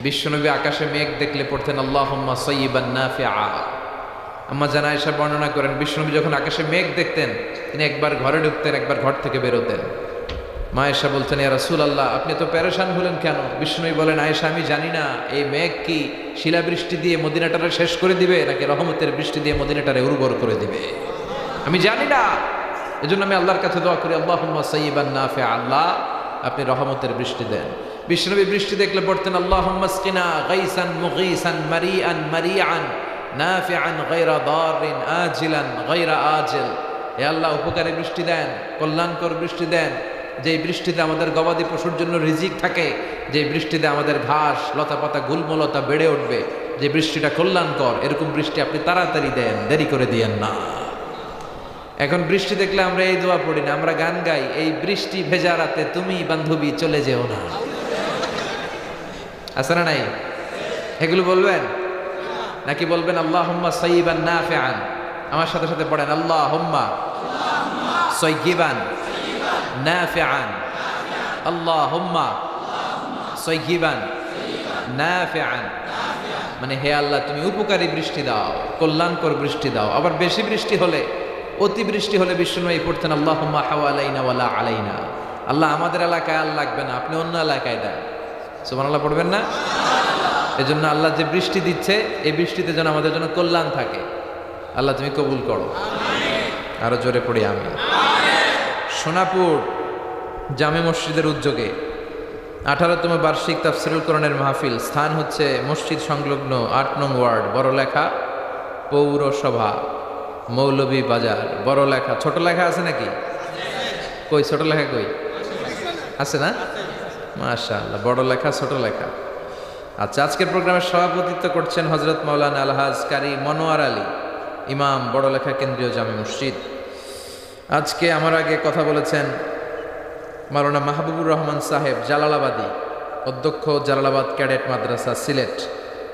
বিশ্বনবী আকাশে মেঘ দেখলে পড়তেন আল্লাহুম্মা সাইয়্যিবান নাফিআ। আম্মা জান আয়েশা বর্ণনা করেন, বিশ্বনবী যখন আকাশে মেঘ দেখতেন তিনি একবার ঘরে ঢুকতেন, একবার ঘর থেকে বেরোতেন। মা আয়েশা বলতেন, ইয়া রাসূলুল্লাহ, আপনি তো পেরেশান হলেন কেন? বিশ্বনবী বলেন, আয়েশা, আমি জানি না এই মেঘ কি শিলাবৃষ্টি দিয়ে মদিনাটারে শেষ করে দিবে নাকি রহমতের বৃষ্টি দিয়ে মদিনাটারে উর্বর করে দিবে, আমি জানি না। এজন্য আমি আল্লাহর কাছে দোয়া করি, আল্লাহুম্মা সাইয়্যিবান নাফিআ, আল্লাহ আপনি রহমতের বৃষ্টি দেন। বিশ্বনবী বৃষ্টি দেখলে পড়তেন আল্লাহুম্মা আসকিনা গাইসান মুগীসান মারিআন মারিআন নাফিআন গায়রা দারিন আজিলান গায়রা আজিল। হে আল্লাহ, উপকারী বৃষ্টি দেন, কল্যাণকর বৃষ্টি দেন, যে বৃষ্টিতে আমাদের গবাদি পশুর জন্য রিজিক থাকে, যে বৃষ্টিতে আমাদের ঘাস লতাপাতা গুল্মলতা বেড়ে উঠবে, যে বৃষ্টিটা কল্যাণকর, এরকম বৃষ্টি আপনি তাড়াতাড়ি দেন, দেরি করে দিয়েন না। এখন বৃষ্টি দেখলে আমরা এই দোয়া পড়ি না, আমরা গান গাই, এই বৃষ্টি ভেজা রাতে তুমি বান্ধবী চলে যেও না। আছে না নাই? এগুলো বলবেন নাকি বলবেন আল্লাহুম্মা সাইয়্যিবান নাফিআন? আমার সাথে সাথে পড়েন, আল্লাহুম্মা সাইয়্যিবান নাফিআন, আল্লাহুম্মা সাইয়্যিবান নাফিআন। মানে হে আল্লাহ, তুমি উপকারী বৃষ্টি দাও, কল্যাণকর বৃষ্টি দাও। আবার বেশি বৃষ্টি হলে, অতি বৃষ্টি হলে বিশ্বনবী পড়তেন আল্লাহুম্মা হাওয়ালাইনা ওয়ালা আলাইনা, আল্লাহ আমাদের এলাকায় আর লাগবে না, আপনি অন্য এলাকায় দেন। সুবহানাল্লাহ পড়বেন না? এজন্য আল্লাহ যে বৃষ্টি দিচ্ছে, এই বৃষ্টিতে যেন আমাদের জন্য কল্যাণ থাকে। আল্লাহ তুমি কবুল করো। আরো জোরে পড়ি আমি। সোনাপুর জামে মসজিদের উদ্যোগে 18তম বার্ষিক তাফসীরুল কোরআনের মাহফিল। স্থান হচ্ছে মসজিদ সংলগ্ন 8 নং ওয়ার্ড, বড়লেখা পৌরসভা, মৌলভী বাজার। বড়লেখা, ছোট লেখা আছে নাকি? কই ছোট লেখা কই? আছে না? মাশাআল্লাহ, বড়লেখা ছোট লেখা। আচ্ছা, আজকের প্রোগ্রামের সভাপতিত্ব করছেন হযরত মাওলানা আলহাজ কারি মনোয়ার আলী, ইমাম, বড়লেখা কেন্দ্রীয় জামে মসজিদ। আজকে আমার আগে কথা বলেছেন মাওলানা মাহবুবুর রহমান সাহেব, জালালাবাদী, অধ্যক্ষ জালালাবাদ ক্যাডেট মাদ্রাসা, সিলেট।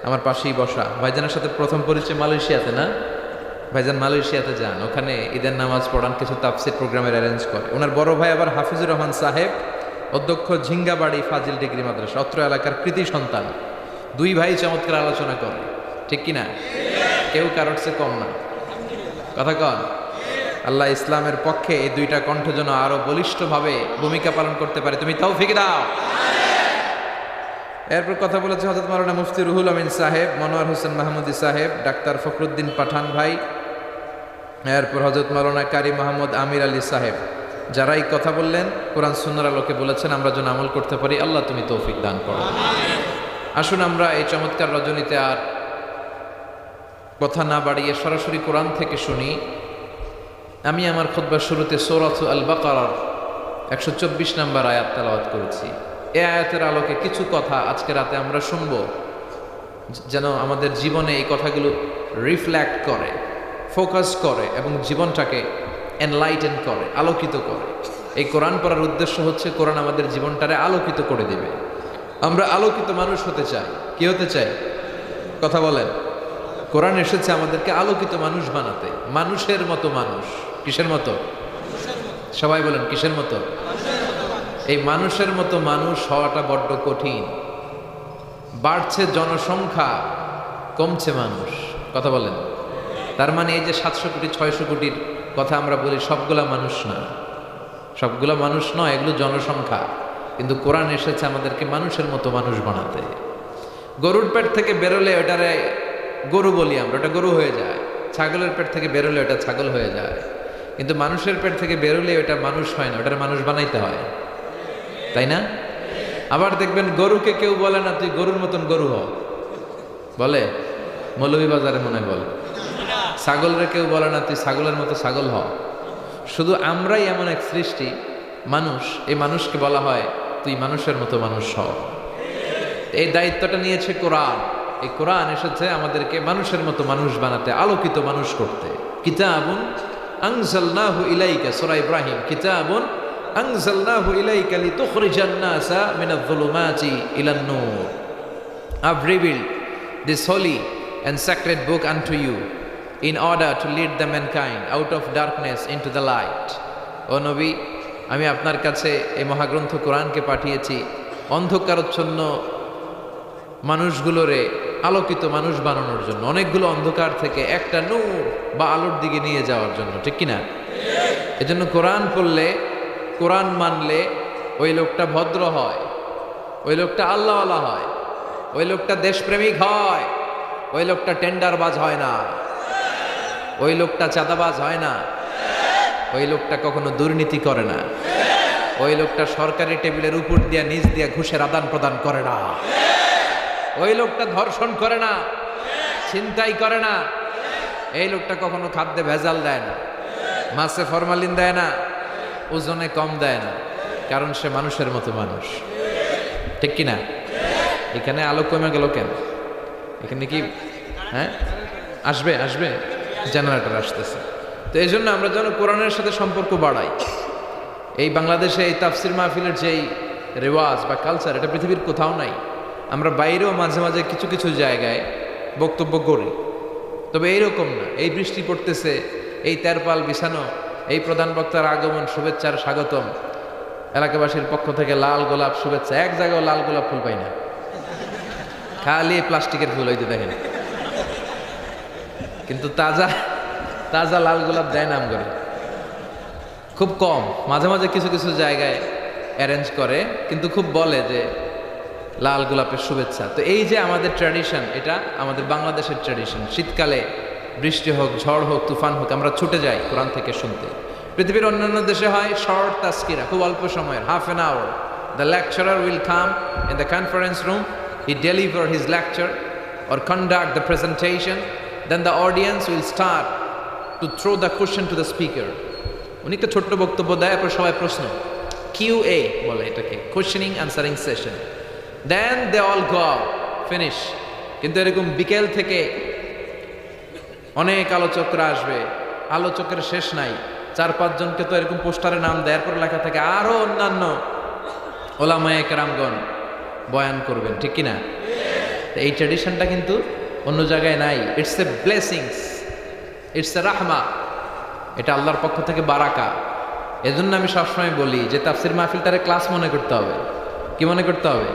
আমার পাশেই বসা। ভাইজানের সাথে প্রথম পরিচয় মালয়েশিয়াতে, না? ভাইজান মালয়েশিয়াতে যান, ওখানে ঈদের নামাজ পড়ান, কিছু তাফসীর প্রোগ্রামের অ্যারেঞ্জ করে। ওনার বড় ভাই আবার হাফিজুর রহমান সাহেব, অধ্যক্ষ ঝিঙ্গাবাড়ি ফাজিল ডিগ্রি মাদ্রাসা, অত্র এলাকার কৃতি সন্তান। দুই ভাই চমৎকার আলোচনা করে, ঠিক কিনা? কেউ কারোর চেয়ে কম না, কথা কন। আল্লাহ ইসলামের পক্ষে এই দুইটা কণ্ঠ যেন আরো বলিষ্ঠভাবে ভূমিকা পালন করতে পারে, তুমি তৌফিক দাও। এরপর কথা বলেছে হযরত মাওলানা মুফতি রুহুল আমিন সাহেব, মনোয়ার হোসেন মাহমুদি সাহেব, ডাক্তার ফখরুদ্দিন পাঠান ভাই, এরপর হযরত মাওলানা কারি মাহমুদ আমির আলী সাহেব। যারাই কথা বললেন কোরআন সুন্নাহর আলোকে বলেছেন, আমরা যেন আমল করতে পারি, আল্লাহ তুমি তৌফিক দান করো। আসুন আমরা এই চমৎকার রজনীতে আর কথা না বাড়িয়ে সরাসরি কোরআন থেকে শুনি। আমি আমার খুতবার শুরুতে সূরাত আল বাকারার 124 নম্বর আয়াত তেলাওয়াত করেছি। এই আয়াতের আলোকে কিছু কথা আজকে রাতে আমরা শুনব, যেন আমাদের জীবনে এই কথাগুলো রিফ্লেক্ট করে, ফোকাস করে এবং জীবনটাকে এনলাইটেন করে, আলোকিত করে। এই কোরআন পড়ার উদ্দেশ্য হচ্ছে কোরআন আমাদের জীবনটারে আলোকিত করে দিবে। আমরা আলোকিত মানুষ হতে চাই। কি হতে চাই? কথা বলেন। কোরআন এসেছে আমাদেরকে আলোকিত মানুষ বানাতে, মানুষের মতো মানুষ। কিসের মতো? সবাই বলেন, কিসের মতো? এই মানুষের মতো মানুষ হওয়াটা বড্ড কঠিন। বাড়ছে জনসংখ্যা, কমছে মানুষ। কথা বলেন। তার মানে এই যে 700 কোটি 600 কোটির কথা আমরা বলি, সবগুলা মানুষ না, সবগুলা মানুষ নয়, এগুলো জনসংখ্যা। কিন্তু কোরআন এসেছে আমাদেরকে মানুষের মতো মানুষ বানাতে। গরুর পেট থেকে বেরোলে ওটারে গরু বলি আমরা, ওটা গরু হয়ে যায়। ছাগলের পেট থেকে বেরোলে ওটা ছাগল হয়ে যায়। কিন্তু মানুষের পেট থেকে বেরোলে ওটা মানুষ হয় না, ওটার মানুষ বানাইতে হয়, তাই না? আবার দেখবেন গরুকে কেউ বলে না তুই গরুর মতন গরু হ, বলে? মৌলভীবাজারে মনে বলে। ছাগলরে কেউ বলে না তুই ছাগলের মতো ছাগল হ। শুধু আমরাই এমন এক সৃষ্টি মানুষ, এই মানুষকে বলা হয় তুই মানুষের মতো মানুষ হ। এই দায়িত্বটা নিয়েছে কোরআন। এই কোরআন এসেছে আমাদেরকে মানুষের মতো মানুষ বানাতে, আলোকিত মানুষ করতে। কিতাবুন আনজালনাহু ইলাইকা, সূরা ইব্রাহিম, কিতাবুন আনজালনাহু ইলাইকা লিতুখরিজান নাসা মিনাজ-যুলুমাতি ইলান-নূর। I've revealed this holy and sacred book unto you in order to lead the mankind out of darkness into the light. ও নবী, আমি আপনার কাছে এই মহাগ্রন্থ কোরআনকে পাঠিয়েছি অন্ধকারচ্ছন্ন মানুষগুলোরে আলোকিত মানুষ বানানোর জন্য, অনেকগুলো অন্ধকার থেকে একটা নূর বা আলোর দিকে নিয়ে যাওয়ার জন্য, ঠিক কিনা? এজন্য কোরআন পড়লে, কোরআন মানলে ওই লোকটা ভদ্র হয়, ওই লোকটা আল্লাহওয়ালা হয়, ওই লোকটা দেশপ্রেমিক হয়, ওই লোকটা টেন্ডারবাজ হয় না, ওই লোকটা চাঁদাবাজ হয় না, ওই লোকটা কখনো দুর্নীতি করে না, ওই লোকটা সরকারি টেবিলের উপর দিয়া নিচ দিয়া ঘুষের আদান প্রদান করে না, ওই লোকটা ধর্ষণ করে না, ছিনতাই করে না, এই লোকটা কখনো খাদ্যে ভেজাল দেয় না, মাছে ফরমালিন দেয় না, ওজনে কম দেয় না, কারণ সে মানুষের মতো মানুষ, ঠিক কিনা? এখানে আলো কমে গেল কেন? এখানে কি হ্যাঁ আসবে আসবে জেনারেটর আসতেছে। তো এই জন্য আমরা যেন কোরআনের সাথে সম্পর্ক বাড়াই। এই বাংলাদেশে এই তাফসির মাহফিলের যেই রেওয়াজ বা কালচার, এটা পৃথিবীর কোথাও নাই। আমরা বাইরেও মাঝে মাঝে কিছু কিছু জায়গায় বক্তব্য করি, তবে এইরকম না। এই বৃষ্টি পড়তেছে, এই তেরপাল বিছানো, এই প্রধান বক্তার আগমন, শুভেচ্ছার স্বাগতম, এলাকাবাসীর পক্ষ থেকে লাল গোলাপ শুভেচ্ছা, এক জায়গায় লাল গোলাপ ফুল পাই না, খালি প্লাস্টিকের ফুল হইতে দেখেন, কিন্তু তাজা তাজা লাল গোলাপ দেয় নাম করে খুব কম। মাঝে মাঝে কিছু কিছু জায়গায় অ্যারেঞ্জ করে, কিন্তু খুব বলে যে লাল গোলাপের শুভেচ্ছা। তো এই যে আমাদের ট্র্যাডিশন, এটা আমাদের বাংলাদেশের ট্র্যাডিশন। শীতকালে বৃষ্টি হোক, ঝড় হোক, তুফান হোক, আমরা ছুটে যাই কোরআন থেকে শুনতে। পৃথিবীর অন্যান্য দেশে হয় শর্ট তাস্কিরা, খুব অল্প সময়ের, half an hour. The lecturer will come in the conference room, he deliver his lecture or conduct the presentation, then the audience will start to throw the question to the speaker. উনি একটা ছোট্ট বক্তব্য দেয়, এরপর সবাই প্রশ্ন, QA বলে এটাকে, questioning answering session. Then they all go out, finish. কিন্তু এরকম বিকেল থেকে অনেক আলোচকরা আসবে, আলোচকের শেষ নাই। 4-5 জনকে তো এরকম পোস্টারে নাম দেয়, এরপর লেখা থাকে আরো অন্যান্য ওলামায়ে কেরামগণ বয়ান করবেন, ঠিক কিনা? এই ট্র্যাডিশনটা কিন্তু অন্য জায়গায় নাই। It's a blessings, it's a রাহমা, এটা আল্লাহর পক্ষ থেকে বারাকা। এজন্য আমি সবসময় বলি যে তাফসির মাহফিলটারে ক্লাস মনে করতে হবে। কি মনে করতে হবে?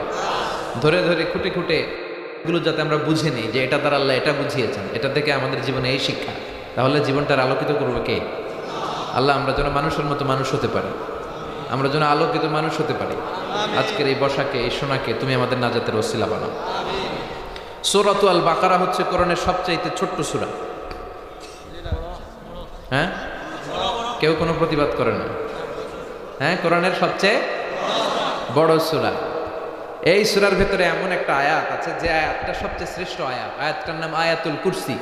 ধরে ধরে খুঁটে খুঁটে এগুলো যাতে আমরা বুঝে নিই যে এটা দ্বারা আল্লাহ এটা বুঝিয়েছেন, এটা থেকে আমাদের জীবনে এই শিক্ষা, তাহলে জীবনটার আলোকিত করবে কে? আল্লাহ। আমরা যেন মানুষের মতো মানুষ হতে পারি, আমরা যেন আলোকিত মানুষ হতে পারি। আজকের এই বসাকে, এই সোনাকে তুমি আমাদের নাজাতের ওসিলা বানাও। সূরাতুল আল বাকারা হচ্ছে কোরআনের সবচাইতে ছোট্ট সূরা। হ্যাঁ, কেউ কোনো প্রতিবাদ করে না? হ্যাঁ, কোরআনের সবচেয়ে বড় সূরা। এই সূরার ভেতরে এমন একটা আয়াত আছে যে আয়াতটা সবচেয়ে শ্রেষ্ঠ আয়াত। আয়াতটার নাম আয়াতুল কুরসি।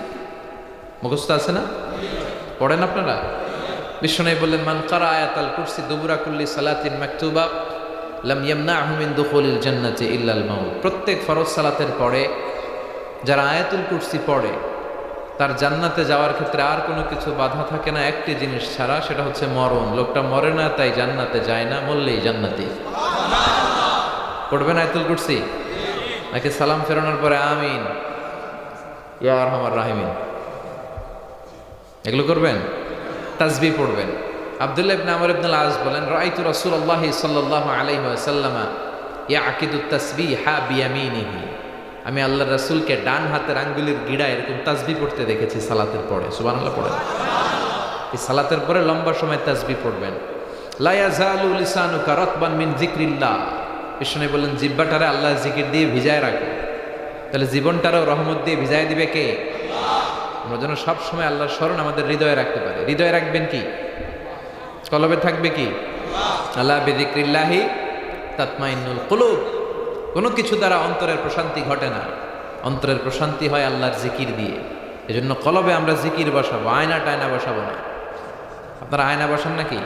মুখস্থ আছে না? পড়েন আপনারা? বিশ্বনবী বললেন, মান কারা আয়াতাল কুরসি দুবুরা কুল্লি সালাতিন মাকতুবা লাম ইয়ামনাহু মিন দুখুলিল জান্নাতি ইল্লাল মাউত। প্রত্যেক ফরজ সালাতের পরে যারা আয়াতুল কুরসি পড়ে, তার জান্নাতে যাওয়ার ক্ষেত্রে আর কোনো কিছু বাধা থাকে না, একটি জিনিস ছাড়া, সেটা হচ্ছে মরণ। লোকটা মরে না তাই জান্নাতে যায় না, মরলেই জান্নাতি। পড়বেন আয়াতুল কুরসি, নাকি সালাম ফেরানোর পরে আমিন ইয়া আরহামার রাহিমিন এগুলো করবেন? তাসবিহ পড়বেন। আব্দুল্লাহ ইবনে আমর ইবনে আল-আস বলেন, রাআইতু রাসূলুল্লাহ সাল্লাল্লাহু আলাইহি ওয়াসাল্লাম ইয়াকিদুত তাসবিহা বিয়ামিনিহি। আমি আল্লাহর রাসূলকে ডান হাতের আঙ্গুলের গিড়া এরকম তাসবিহ পড়তে দেখেছি সালাতের পরে। সুবহানাল্লাহ পড়েন। এই সালাতের পরে লম্বা সময় তাসবিহ পড়বেন। লা ইয়াজালু লিসানুকা রাতবান মিন যিকরিল্লাহ। বিষ্ণু বললেন, জিহ্বাটারে আল্লাহর জিকির দিয়ে ভিজায় রাখো। তাহলে জীবনটারও রহমত দিয়ে ভিজায় দিবে কে? আমরা যেন সবসময় আল্লাহর স্মরণ আমাদের হৃদয়ে রাখতে পারি। হৃদয়ে রাখবেন কি? কলবে থাকবে কি? আল্লাহ বিযিকরিল্লাহি তাতমাইন্নুল কুলুব। কোনো কিছু দ্বারা অন্তরের প্রশান্তি ঘটে না, অন্তরের প্রশান্তি হয় আল্লাহর জিকির দিয়ে। এজন্য কলবে আমরা জিকির বসাবো, আয়না টায়না বসাবো না। আপনারা আয়না বসান নাকি?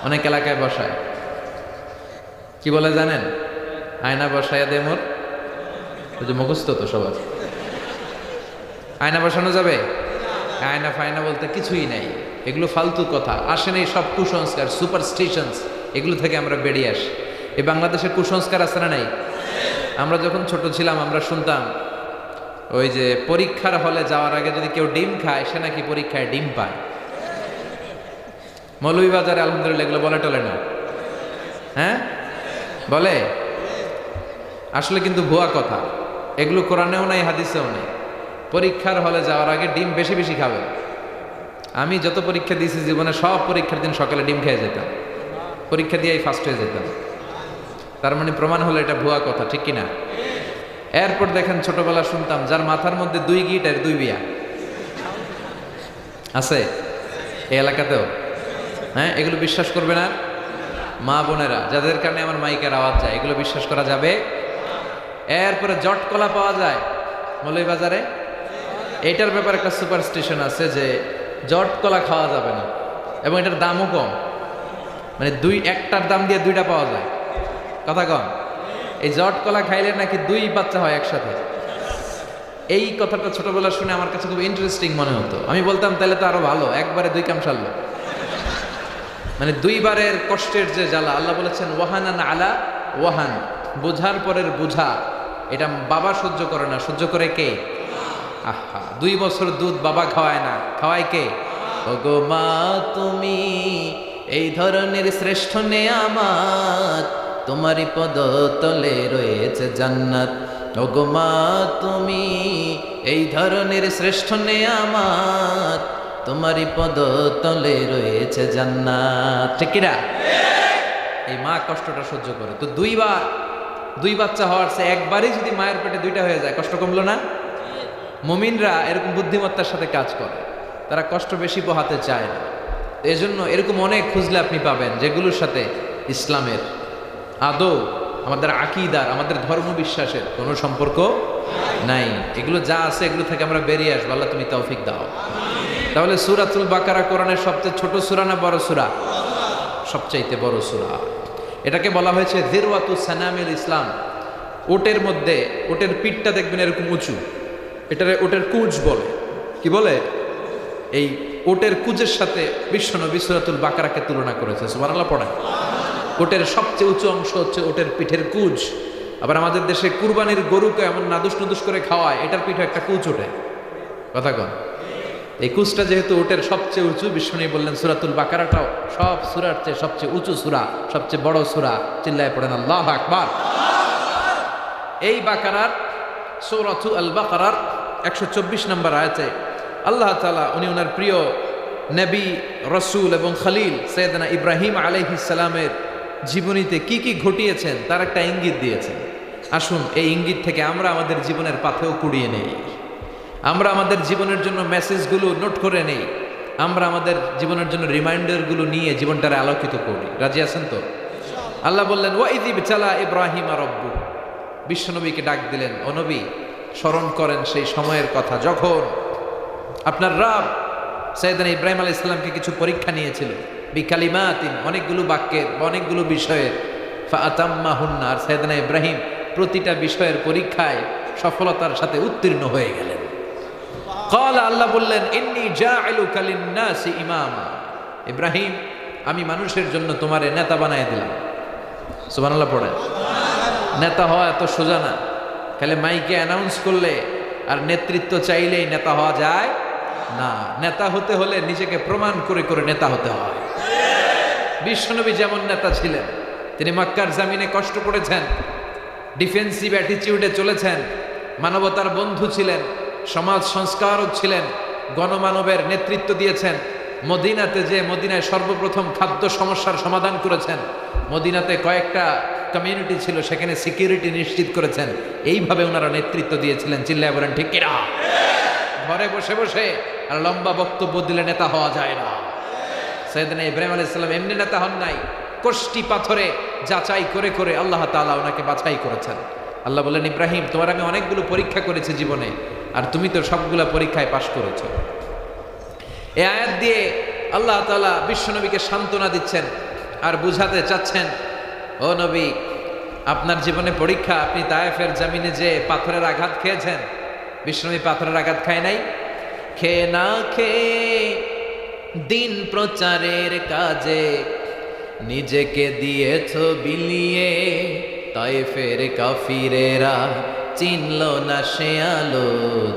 অনেক এলাকায় বসায়। কি বলে জানেন? আয়না বসাইয়া দে মোর, ওই যে মুখস্থ তো সবার। আয়না বসানো যাবে? আয়না ফায়না বলতে কিছুই নাই, এগুলো ফালতু কথা। আসেন এই সব কুসংস্কার, সুপারস্টিশনস, এগুলো থেকে আমরা বেরিয়ে আসি। এই বাংলাদেশের কুসংস্কার আছে না নাই? আমরা যখন ছোট ছিলাম আমরা শুনতাম ওই যে পরীক্ষার হলে যাওয়ার আগে যদি কেউ ডিম খায়, সে নাকি পরীক্ষায় ডিম পায়। মৌলভীবাজারে আলহামদুলিল্লাহ এগুলো বলে টলে না। হ্যাঁ বলে, আসলে কিন্তু ভুয়া কথা। এগুলো কোরআনেও নাই, হাদিসেও নাই। পরীক্ষার হলে যাওয়ার আগে ডিম বেশি বেশি খাবেন। আমি যত পরীক্ষা দিয়েছি জীবনে, সব পরীক্ষার দিন সকালে ডিম খেয়ে যেতাম, পরীক্ষা দিয়েই ফার্স্ট হয়ে যেতাম। তার মানে প্রমাণ হলো এটা ভুয়া কথা, ঠিক কিনা? এরপর দেখেন, ছোটবেলা শুনতাম যার মাথার মধ্যে 2 গিট আর 2 বিয়া আছে এই এলাকাতেও। হ্যাঁ, এগুলো বিশ্বাস করবে না মা বোনেরা, যাদের কারণে আমার মাইকের আওয়াজ যায়, এগুলো বিশ্বাস করা যাবে? এরপরে জট কলা পাওয়া যায় মৌলভীবাজারে। এটার ব্যাপারে একটা সুপারস্টিশন আছে যে জট কলা খাওয়া যাবে না, এবং এটার দামও কম। মানে একটার দাম দিয়ে 2টা পাওয়া যায়। কথা কম। এই জট কলা খাইলে নাকি 2 বাচ্চা হয় একসাথে। এই কথাটা ছোটবেলা শুনে আমার কাছে খুব ইন্টারেস্টিং মনে হতো। আমি বলতাম তাহলে তো আরো ভালো, একবারে 2 কাম সারলো। মানে 2 বারের কষ্টের যে জ্বালা, আল্লাহ বলেছেন ওয়াহানান আলা ওয়াহান, বোঝার পরের বোঝা, এটা বাবা সহ্য করে না, সহ্য করে কে? আহা, 2 বছর দুধ বাবা খাওয়ায় না, খাওয়ায় কে? ওগো মা তুমি এই ধরনের শ্রেষ্ঠ নেয়ামত, তোমারই পদতলে রয়েছে জান্নাত। ওগো মা তুমি এই ধরনের শ্রেষ্ঠ নেয়ামত, তোমারই পদতলে রয়েছে জান্নাত। ঠিক কিনা? এই মা কষ্টটা সহ্য করে। তো 2 বার 2 বাচ্চা হওয়ার চেয়ে একবারই যদি মায়ের পেটে 2টা হয়ে যায়, কষ্ট কমলো না? মুমিনরা এরকম বুদ্ধিমত্তার সাথে কাজ করে, তারা কষ্ট বেশি পোহাতে চায় না। এজন্য এরকম অনেক খুঁজলে আপনি পাবেন যেগুলোর সাথে ইসলামের আদৌ, আমাদের আকীদার, আমাদের ধর্ম বিশ্বাসের কোনো সম্পর্ক নাই। এগুলো যা আছে এগুলো থেকে আমরা বেরিয়ে আসবো, আল্লাহ তুমি তৌফিক দাও। তাহলে সূরাতুল বাকারা কোরআনের সবচেয়ে ছোট সূরা না বড় সূরা? সবচাইতে বড় সূরা। এটাকে বলা হয়েছে যিরওয়াতুস সানামিল ইসলাম। ওটের মধ্যে, ওটের পিঠটা দেখবেন এরকম উঁচু, এটারে ওটের কুজ বলে। কি বলে? এই ওটের কুজের সাথে বিশ্বনবী সূরাতুল বাকারাকে তুলনা করেছে। সুবহানাল্লাহ পড়েন। ওটের সবচেয়ে উঁচু অংশ হচ্ছে ওটের পিঠের কুজ। আবার আমাদের দেশে কুরবানির গরুকে এমন নাদুস নুদুস করে খাওয়ায়, এটার পিঠে একটা কুচ ওঠে। কথা কন। এই কুচটা যেহেতু ওটের সবচেয়ে উঁচু, বিশ্বনবী বললেন সূরাতুল বাকারাটাও সব সূরার চেয়ে সবচেয়ে উঁচু সূরা, সবচেয়ে বড় সূরা। চিল্লায় পড়েন আল্লাহু আকবার। এই বাকারার, সূরাতুল আল বাকারার 124 নম্বর আয়াতে আল্লাহ তাআলা উনি ওনার প্রিয় নবী, রসুল এবং খলিল সৈয়দনা ইব্রাহিম আলাইহিস সালামের জীবনীতে কি কি ঘটিয়েছেন তার একটা ইঙ্গিত দিয়েছেন। আসুন এই ইঙ্গিত থেকে আমরা আমাদের জীবনের পাথেও কুড়িয়ে নেই, আমরা আমাদের জীবনের জন্য মেসেজগুলো নোট করে নেই, আমরা আমাদের জীবনের জন্য রিমাইন্ডারগুলো নিয়ে জীবনটারে আলোকিত করি। রাজি আছেন তো? আল্লাহ বললেন ওয়াইদ ইবতালা ইব্রাহিম রাব্বু, বিশ্বনবীকে ডাক দিলেন, ও নবী স্মরণ করেন সেই সময়ের কথা যখন আপনার রব সৈয়দনা ইব্রাহিম আলাইহিস সালামকে কিছু পরীক্ষা নিয়েছিল, বিকালিমাতিন, অনেকগুলো বাক্যের, অনেকগুলো বিষয়ের, ফাআতাম্মাহুন্না, আর সৈয়দনা ইব্রাহিম প্রতিটা বিষয়ের পরীক্ষায় সফলতার সাথে উত্তীর্ণ হয়ে গেলেন। ক্বালা, আল্লাহ বললেন ইন্নী জাইলুকা লিন-নাসি ইমামা, ইব্রাহিম আমি মানুষের জন্য তোমারে নেতা বানায় দিলাম। সুবহানাল্লাহ পড়েন। নেতা হওয়া এত সোজা না, খালি মাইকে অ্যানাউন্স করলে আর নেতৃত্ব চাইলেই নেতা হওয়া যায় না। নেতা হতে হলে নিজেকে প্রমাণ করে করে নেতা হতে হয়। বিশ্বনবী যেমন নেতা ছিলেন, তিনি মক্কার জামিনে কষ্ট করেছেন, ডিফেন্সিভ অ্যাটিটিউডে চলেছেন, মানবতার বন্ধু ছিলেন, সমাজ সংস্কারক ছিলেন, গণমানবের নেতৃত্ব দিয়েছেন। মদিনাতে যে মদিনায় সর্বপ্রথম খাদ্য সমস্যার সমাধান করেছেন, মদিনাতে কয়েকটা কমিউনিটি ছিল, সেখানে সিকিউরিটি নিশ্চিত করেছেন। এইভাবে ওনারা নেতৃত্ব দিয়েছিলেন। চিল্লায় বলেন ঠিক কিনা? ঘরে বসে বসে আর লম্বা বক্তব্য দিলে নেতা হওয়া যায় না। সৈয়দনা ইব্রাহিম আলাইহিস সালাম এমনি নেতা হন নাই, কষ্টি পাথরে যাচাই করে করে আল্লাহ তাআলা ওনাকে বাছাই করেছেন। আল্লাহ বললেন ইব্রাহিম তোমার আমি অনেকগুলো পরীক্ষা করেছি জীবনে, আর তুমি তো সবগুলো পরীক্ষায় পাশ করেছো। এই আয়াত দিয়ে আল্লাহ তাআলা বিশ্বনবীকে সান্ত্বনা দিচ্ছেন আর বুঝাতে চাচ্ছেন, ও নবী আপনার জীবনে পরীক্ষা, আপনি তায়েফের জমিনে যে পাথরের আঘাত খেয়েছেন, বিশ্বনবী পাথরের আঘাত খায় নাই। খেয়ে না খেয়ে দিন প্রচারের কাজে নিজেকে দিয়েছ বিলিয়ে, তায়েফের কাফিরেরা চিনল না সে আলো,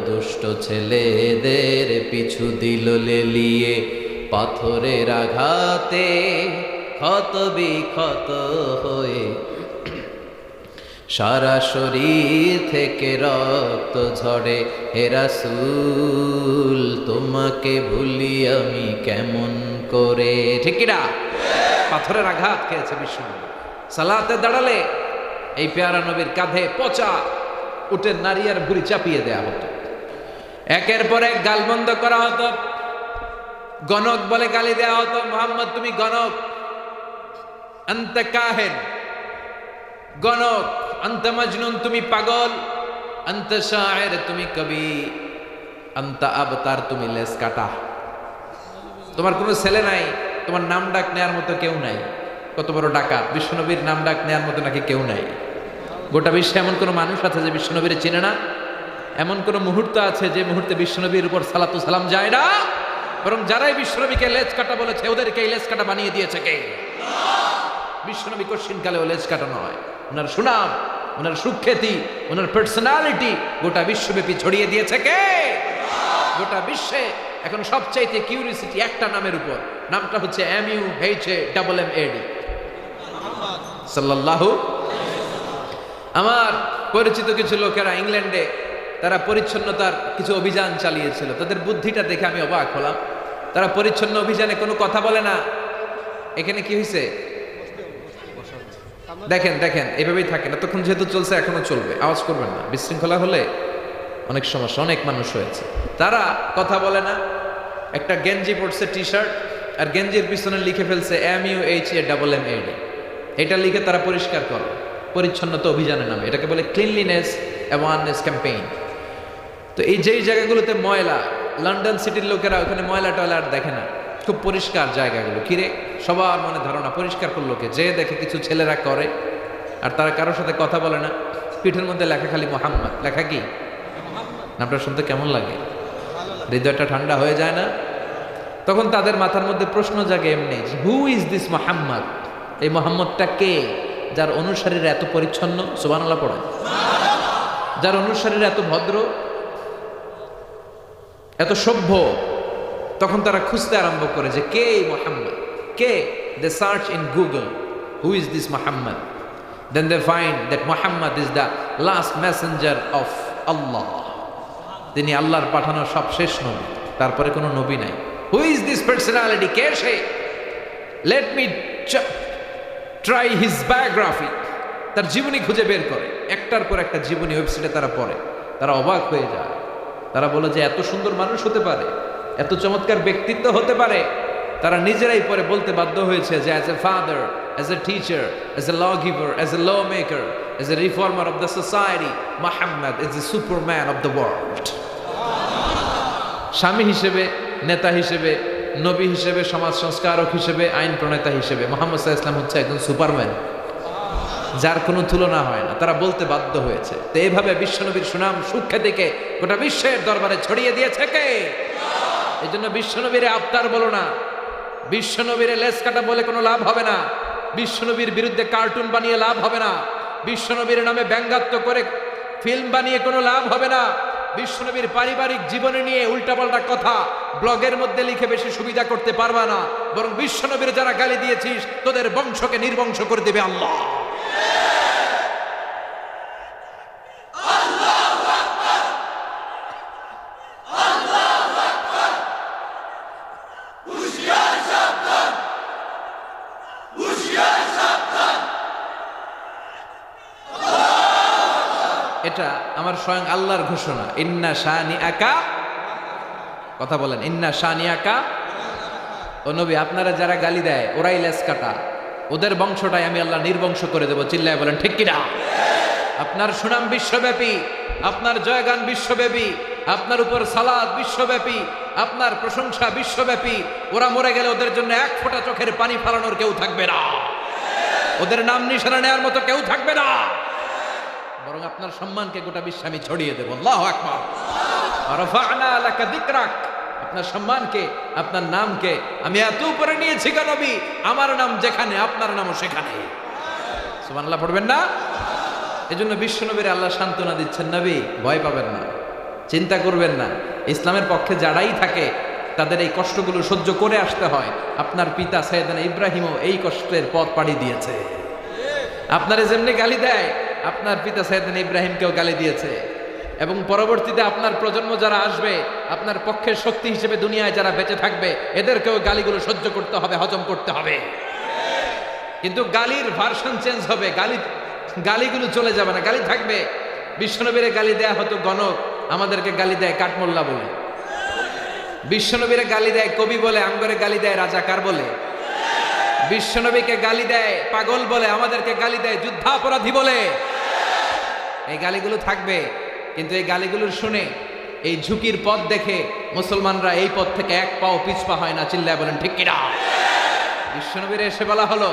দুষ্ট ছেলেদের পিছু দিল লেলিয়ে, পাথরের আঘাতে ক্ষত বিক্ষত হয়ে সারা শরীর থেকে রক্ত ঝরে, হে রাসূল তোমাকে ভুলি আমি কেমন করে। ঠিক কি না? পাথরের আঘাত খেয়েছে বিশ্বনবী। সালাতে দাঁড়ালে এই পেয়ারা নবীর কাঁধে পচা উটের নারিয়ার ভুঁড়ি চাপিয়ে দেয়া হতো, একের পর এক গালবন্ধ করা হতো, গণক বলে গালি দেয়া হতো, মুহাম্মদ তুমি গণক, আনতা কাহিন, গণক, আনতা মাজনুন তুমি পাগল, আনতা শায়ের তুমি কবি, আনতা আবতার তুমি লেস কাটা। তোমার কোনো ছেলে নাই, তোমার নাম ডাক নেয়ার মতো কেউ নাই। কত বড় ডাকাত! বিশ্বনবীর নাম ডাক নেয়ার মতো নাকি কেউ নাই। গোটা বিশ্বে এমন কোনো মানুষ আছে যে বিশ্বনবীর চেনে না? এমন কোন মুহূর্ত আছে যে মুহূর্তে বিশ্বনবীর উপর সালাতু সালাম যায় না? বরং যারাই বিশ্বনবীকে লেজ কাটা বলেছে ওদেরকে এই লেজ কাটা বানিয়ে দিয়েছে কে? বিশ্বনবী কঠিনকালেও লেজ কাটা নয়। ওনার সুনাম, ওনার সুখ্যাতি, ওনার পার্সোনালিটি গোটা বিশ্বব্যাপী ছড়িয়ে দিয়েছে কে? গোটা বিশ্বে এখন সবচাইতে কিউরিয়াসিটি একটা নামের উপর, নামটা হচ্ছে MUHAMMAD, সাল্লাল্লাহু। আমার পরিচিত কিছু লোকেরা ইংল্যান্ডে তারা পরিচ্ছন্নতার কিছু অভিযান চালিয়েছিল। তাদের বুদ্ধিটা দেখে আমি অবাক হলাম। তারা পরিচ্ছন্ন অভিযানে কোনো কথা বলে না। এখানে কি হয়েছে দেখেন, দেখেন এভাবেই থাকে না, তখন যেহেতু চলছে এখনো চলবে, আওয়াজ করবেন না, বিশৃঙ্খলা হলে অনেক সমস্যা, অনেক মানুষ হয়েছে। তারা কথা বলে না, একটা গেঞ্জি পড়ছে, টি শার্ট, আর গেঞ্জির পিছনে লিখে ফেলছে MUHAMMAD। এটা লিখে তারা পরিষ্কার করে পরিচ্ছন্নতা অভিযানের নামে। এটাকে বলে ক্লিনলিনেস অ্যাওয়ারনেস ক্যাম্পেইন। তো এই যেই জায়গাগুলোতে ময়লা, লন্ডন সিটির লোকেরা ওখানে ময়লা টয়লা আর দেখে না, খুব পরিষ্কার জায়গাগুলো, কিরে সবার মনে ধারণা পরিষ্কার করলো কে? যে দেখে কিছু ছেলেরা করে, আর তারা কারোর সাথে কথা বলে না, পিঠের মধ্যে লেখা খালি মোহাম্মদ। লেখা কি? নামটা শুনতে কেমন লাগে? হৃদয়টা ঠান্ডা হয়ে যায় না? তখন তাদের মাথার মধ্যে প্রশ্ন জাগে এমনি, হু ইজ দিস মোহাম্মদ? এই মোহাম্মদটা কে যার অনুসারীরা এত পরিচ্ছন্ন? সুবহানাল্লাহ পড়েন। যার অনুসারীরা এত ভদ্র, এত সভ্য। তখন তারা খুঁজতে আরম্ভ করে যে কে এই মোহাম্মদ, কে? They search in Google, who is this Muhammad? Then they find that Muhammad is the last messenger of Allah. তিনি আল্লাহর পাঠানো সবশেষ নবী, তারপরে কোনো নবী নাই। Who is this personality? কে সে? Let me try his biography. তার জীবনী খুঁজে বের করে, একটার পর একটা জীবনী ওয়েবসাইটে তারা পড়ে, তারা অবাক হয়ে যায়। তারা বলে যে এত সুন্দর মানুষ হতে পারে, এত চমৎকার ব্যক্তিত্ব হতে পারে। তারা নিজেরাই পরে বলতে বাধ্য হয়েছে যে as a father, as a teacher, as a law giver, as a law maker, as a reformer of the society, Muhammad is the superman of the world. স্বামী হিসেবে, নেতা হিসেবে, নবী হিসেবে, সমাজ সংস্কারক হিসেবে, আইন প্রণেতা হিসেবে মুহাম্মদ সাল্লাল্লাহু আলাইহি ওয়াসাল্লাম হচ্ছে একজন সুপারম্যান, যার কোনো তুলনা হয় না। তারা বলতে বাধ্য হয়েছে। তো এইভাবে বিশ্বনবীর সুনাম সুখ্যাতিকে গোটা বিশ্বের দরবারে ছড়িয়ে দিয়েছে কে? এই জন্য বিশ্বনবীরে আবতার বলো না, বিশ্বনবীরে লেস কাটা বলে কোনো লাভ হবে না, বিশ্বনবীর বিরুদ্ধে কার্টুন বানিয়ে লাভ হবে না, বিশ্বনবীর নামে ব্যঙ্গাত্ম করে ফিল্ম বানিয়ে কোনো লাভ হবে না, বিশ্বনবীর পারিবারিক জীবনে নিয়ে উল্টাপাল্টা কথা ব্লগের মধ্যে লিখে বেশি সুবিধা করতে পারবা না। বরং বিশ্বনবীর যারা গালি দিয়েছিস তোদের বংশকে নির্বংশ করে দেবে আল্লাহ। এটা আমার স্বয়ং আল্লাহর ঘোষণা। ইন্না শানিআকা, কথা বলেন, ইন্না শানিআকা। ও নবী, আপনারা যারা গালি দেয় ওরাই লেস কাটা, ওদের বংশটাই আমি আল্লাহ নির্বংশ করে দেব। চিল্লায় বলেন ঠিক কিনা? আপনার সুনাম বিশ্বব্যাপী, আপনার জয়গান বিশ্বব্যাপী, আপনার উপর সালাত বিশ্বব্যাপী, আপনার প্রশংসা বিশ্বব্যাপী। ওরা মরে গেলে ওদের জন্য এক ফোঁটা চোখের পানি ফেলানোর কেউ থাকবে না, ওদের নাম নিশানা নেওয়ার মতো কেউ থাকবে না। বরং আপনার সম্মানকে গোটা বিশ্বে আমি ছড়িয়ে দেব। আল্লাহু আকবার। রাফা'না লাকা যিকরাক, আপনার সম্মানকে, আপনার নামকে আমি এত উপরে নিয়েছি গো নবী, আমার নাম যেখানে আপনার নামও সেখানে। সুবহানাল্লাহ পড়বেন না? এজন্য বিশ্বনবীর আল্লাহ সান্ত্বনা দিচ্ছেন, নবী ভয় পাবেন না, চিন্তা করবেন না। ইসলামের পক্ষে যারাই থাকে তাদের এই কষ্টগুলো সহ্য করে আসতে হয়। আপনার পিতা সাইয়েদনা ইব্রাহিমও এই কষ্টের পথ পাড়ি দিয়েছে। আপনারে যেমনি গালি দেয় আপনার পিতা সাইয়েদনা ইব্রাহিমকেও গালি দিয়েছে, এবং পরবর্তীতে আপনার প্রজন্ম যারা আসবে, আপনার পক্ষের শক্তি হিসেবে দুনিয়ায় যারা বেঁচে থাকবে, এদেরকেও গালিগুলো সহ্য করতে হবে, হজম করতে হবে। কিন্তু গালির ভার্সন চেঞ্জ হবে, গালিগুলো চলে যাবে না, গালি থাকবে। বিশ্বনবীরে গালি দেয়া হতো গণক, আমাদেরকে গালি দেয় কাঠমোল্লা বলে। বিশ্বনবীরে গালি দেয় কবি বলে, আমগরে গালি দেয় রাজাকার বলে। বিশ্বনবীকে গালি দেয় পাগল বলে, আমাদেরকে গালি দেয় যুদ্ধাপরাধী বলে। এই গালিগুলো থাকবে, কিন্তু এই গালিগুলো শুনে, এই ঝুঁকির পথ দেখে মুসলমানরা এই পথ থেকে এক পাও পিছপা হয় না। চিল্লায় বলেন ঠিক কিনা? বিশ্বনবীর এসে বলা হলো,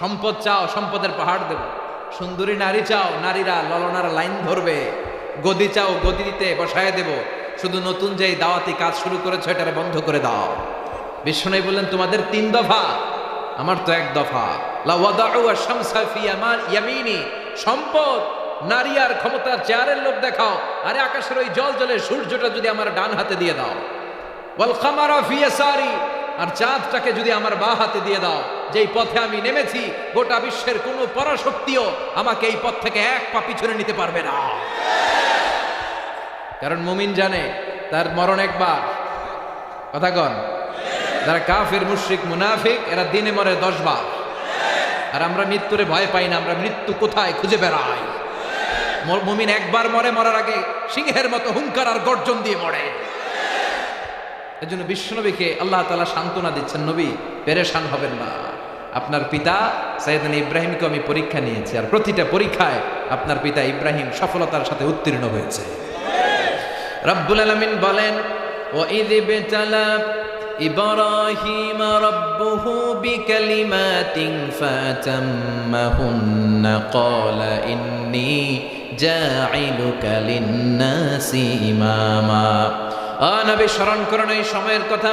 সম্পদ চাও, সম্পদের পাহাড় দেব। সুন্দরী নারী চাও, নারীরা ললনার লাইন ধরবে। গদি চাও, গদিতে বসায় দেব। শুধু নতুন যেই দাওয়াতি কাজ শুরু করেছে এটারে বন্ধ করে দাও। বিশ্বনবী বললেন, তোমাদের 3 দফা, আমার তো 1 দফা। লা ওয়াদাউ আশ-শামসা ফি ইয়ামিনি, সম্পদ, নারী আর ক্ষমতার চেয়ারের লোভ দেখাও, আরে আকাশের ওই জল জলে সূর্যটা যদি আমার ডান হাতে দিয়ে দাও। ওয়াল কামারা ফি ইয়াসারি, আর চাঁদটাকে যদি আমার বাঁ হাতে দিয়ে দাও। যেই পথে আমি নেমেছি, গোটা বিশ্বের কোনো পরাশক্তিও আমাকে এই পথ থেকে 1 পা পিছনে নিতে পারবে না। কারণ মুমিন জানে তার মরণ একবার। কথা কন? যারা কাফির, মুশরিক, মুনাফিক, এরা দিনে মরে 10 বার। আর আমরা মৃত্যুরে ভয় পাই না, আমরা মৃত্যু কোথায় খুঁজে বেড়াই। মুমিন একবার মরে, মরার আগে সিংহের মতো হুঙ্কার আর গর্জন দিয়ে মরে। এজন্য বিশ্বনবীকে আল্লাহ তাআলা সান্ত্বনা দিচ্ছেন, নবী পেরেশান হবেন না। আপনার পিতা সাইয়েদনা ইব্রাহিমকে আমি পরীক্ষা নিয়েছি, আর প্রতিটা পরীক্ষায় আপনার পিতা ইব্রাহিম সফলতার সাথে উত্তীর্ণ হয়েছে। রব্বুল আলামিন বলেন, ওয়াইয ইবতালা ইব্রাহিম রাব্বুহু বিকালিমাতিন ফাতাম্মাহুন্না ক্বালা ইন্নী জাঈলুকা লিন-নাসি ইমামা। নবী স্মরণ করেন এই সময়ের কথা,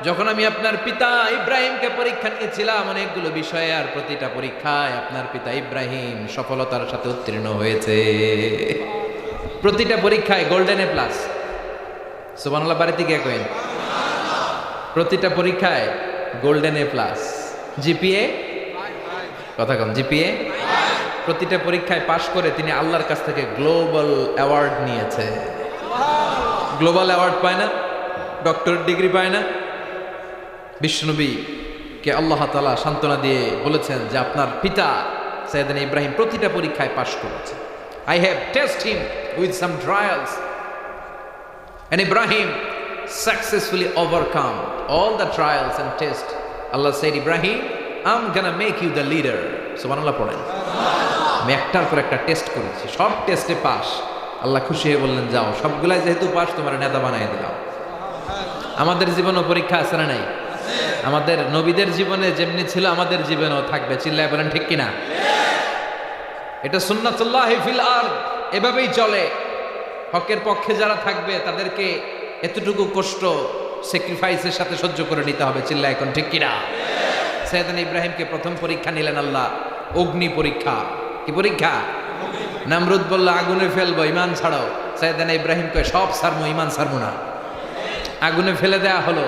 যখন আমি আপনার পিতা ইব্রাহিমকে পরীক্ষা নিয়েছিলাম অনেকগুলো বিষয়ে, আর প্রতিটা পরীক্ষায় আপনার পিতা ইব্রাহিম সফলতার সাথে উত্তীর্ণ হয়েছে। প্রতিটা পরীক্ষায় গোল্ডেন A+। সুবহানাল্লাহ, বাড়িতে গিয়ে কইন, প্রতিটা পরীক্ষায় গোল্ডেন A+। জিপিএ, কথা কম, জিপিএ। প্রতিটা পরীক্ষায় পাশ করে তিনি আল্লাহর কাছ থেকে গ্লোবাল অ্যাওয়ার্ড নিয়েছে। গ্লোবাল অ্যাওয়ার্ড পায় না, ডক্টরেট ডিগ্রি পায় না। বিশ্বনবীকে আল্লাহ তাআলা সান্ত্বনা দিয়ে বলেছেন যে আপনার পিতা সাইয়েদনা ইব্রাহিম প্রতিটা পরীক্ষায় পাশ করেছে। I have tested him with some trials, and Ibrahim successfully overcome all the trials and tests. Allah said, Ibrahim, I'm gonna make you the leader. সুবহানাল্লাহ পড়েন। আমি একটার পর একটা টেস্ট করেছি, সব টেস্টে পাস। আল্লাহ খুশি হয়ে বললেন, যাও, সবগুলাই যেহেতু পাস, তোমার নেতা বানাই দিলাম। আমাদের জীবনও পরীক্ষা আছে না নাই? আমাদের নবীদের জীবনে যেমনি ছিল আমাদের জীবনেও থাকবে। চিল্লায় বলেন ঠিক কিনা? এটা সুন্নাতুল্লাহি ফিল আরদ, এভাবেই চলে। হকের পক্ষে যারা থাকবে তাদেরকে এতটুকু কষ্ট স্যাক্রিফাইসের সাথে সহ্য করে নিতে হবে। চিল্লায় এখন ঠিক কিনা? সাইয়েদনা ইব্রাহিমকে প্রথম পরীক্ষা নিলেন আল্লাহ, অগ্নি পরীক্ষা। কি পরীক্ষা? নামরুদ বলল আগুনে ফেলবো, ইমান ছাড়াও। সাইয়েদনা ইব্রাহিম কয় সব ছাড়বো, ইমান ছাড়বো না। আগুনে ফেলে দেয়া হলো,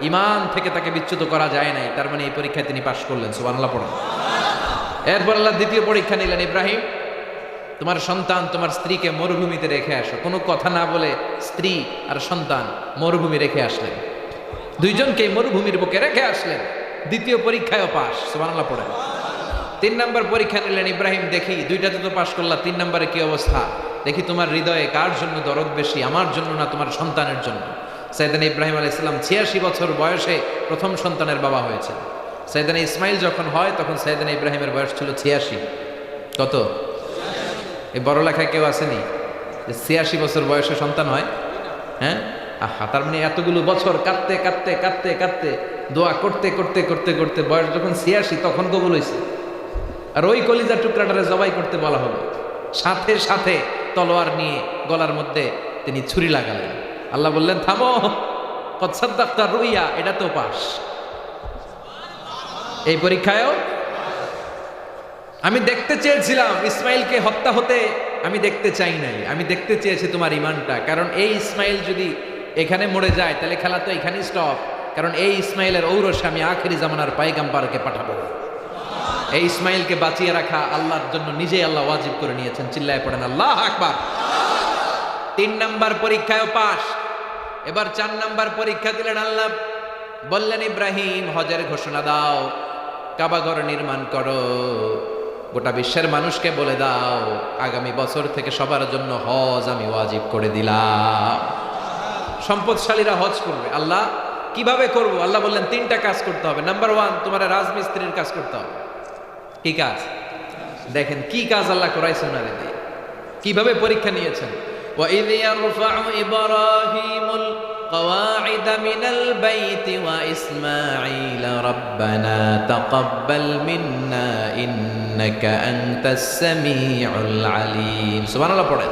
ইমান থেকে তাকে বিচ্যুত করা যায় নাই। তার মানে এই পরীক্ষায় তিনি পাশ করলেন। সুবহানাল্লাহ পড়েন। এরপর আল্লাহ দ্বিতীয় পরীক্ষা নিলেন, ইব্রাহিম তোমার সন্তান, তোমার স্ত্রীকে মরুভূমিতে রেখে আসো। কোনো কথা না বলে স্ত্রী আর সন্তান মরুভূমি রেখে আসলেন। দুইজনকে মরুভূমির বুকে রেখে আসলেন। দ্বিতীয় পরীক্ষায়ও পাস। সুবহানাল্লাহ পড়েন। 3 নম্বর পরীক্ষা নিলেন, ইব্রাহিম দেখি দুইটাতে তো পাশ করলা, 3 নম্বরে কি অবস্থা দেখি, তোমার হৃদয়ে কার জন্য দরদ বেশি, আমার জন্য না তোমার সন্তানের জন্য? সাইয়েদনা ইব্রাহিম আলাইহিস সালাম 86 বছর বয়সে প্রথম সন্তানের বাবা হয়েছে। সাইয়েদনা ইসমাইল যখন হয় তখন সাইয়েদনা ইব্রাহিমের বয়স ছিল 86। কত? এই বড় লেখায় কেউ আসেনি যে 86 বছর বয়সে সন্তান হয়? হ্যাঁ, তার মানে এতগুলো বছর কাঁদতে কাঁদতে কাঁদতে কাঁদতে দোয়া করতে করতে করতে করতে বয়স যখন 86 তখন কবুল হয়েছে। আর ওই কলিজার টুকরাটারে জবাই করতে বলা হলো, সাথে সাথে তলোয়ার নিয়ে গলার মধ্যে তিনি ছুরি লাগালেন। আল্লাহ বললেন, থামো, কদ সাদ্দাকতা রুইয়া, এটা তো পাস। এই পরীক্ষায়ও আমি দেখতে চেয়েছিলাম ইসমাইলকে হত্যা হতে, আমি দেখতে চাই নাই। আমি দেখতে চেয়েছি তোমার ইমানটা। কারণ এই ইসমাইল যদি এখানে মরে যায় তাহলে খেলা তো এখানেই স্টপ। কারণ এই ইসমাইলের ঔরসে আমি আখেরি জামানার পায়গাম্বারকে পাঠাবো। এই ইসমাইলকে বাঁচিয়ে রাখা আল্লাহর জন্য নিজেই আল্লাহ ওয়াজিব করে নিয়েছেন। চিল্লায় পড়েন আল্লাহু আকবার। 3 নাম্বার পরীক্ষায় পাস। এবার 4 নাম্বার পরীক্ষা দিলেন আল্লাহ, বললেন ইব্রাহিম হজের ঘোষণা দাও, কাবা ঘর নির্মাণ করো, গোটা বিশ্বের মানুষকে বলে দাও আগামী বছর থেকে সবার জন্য হজ আমি ওয়াজিব করে দিলাম। সম্পদশালীরা হজ করবে। আল্লাহ কিভাবে করব? আল্লাহ বললেন 3টা কাজ করতে হবে। নাম্বার 1, তোমার রাজমিস্ত্রির কাজ করতে হবে। কি কাজ? দেখেন কি কাজ আল্লাহ করাইছেন না রে, কিভাবে পরীক্ষা নিয়েছেন। وَإِذْ يَرْفَعُ إِبْرَاهِيمُ الْقَوَاعِدَ مِنَ الْبَيْتِ وَإِسْمَاعِيلَ رَبَّنَا تَقَبَّلْ مِنَّا إِنَّكَ أَنْتَ السَّمِيعُ الْعَلِيمُ। সুবহানাল্লাহ পড়েন।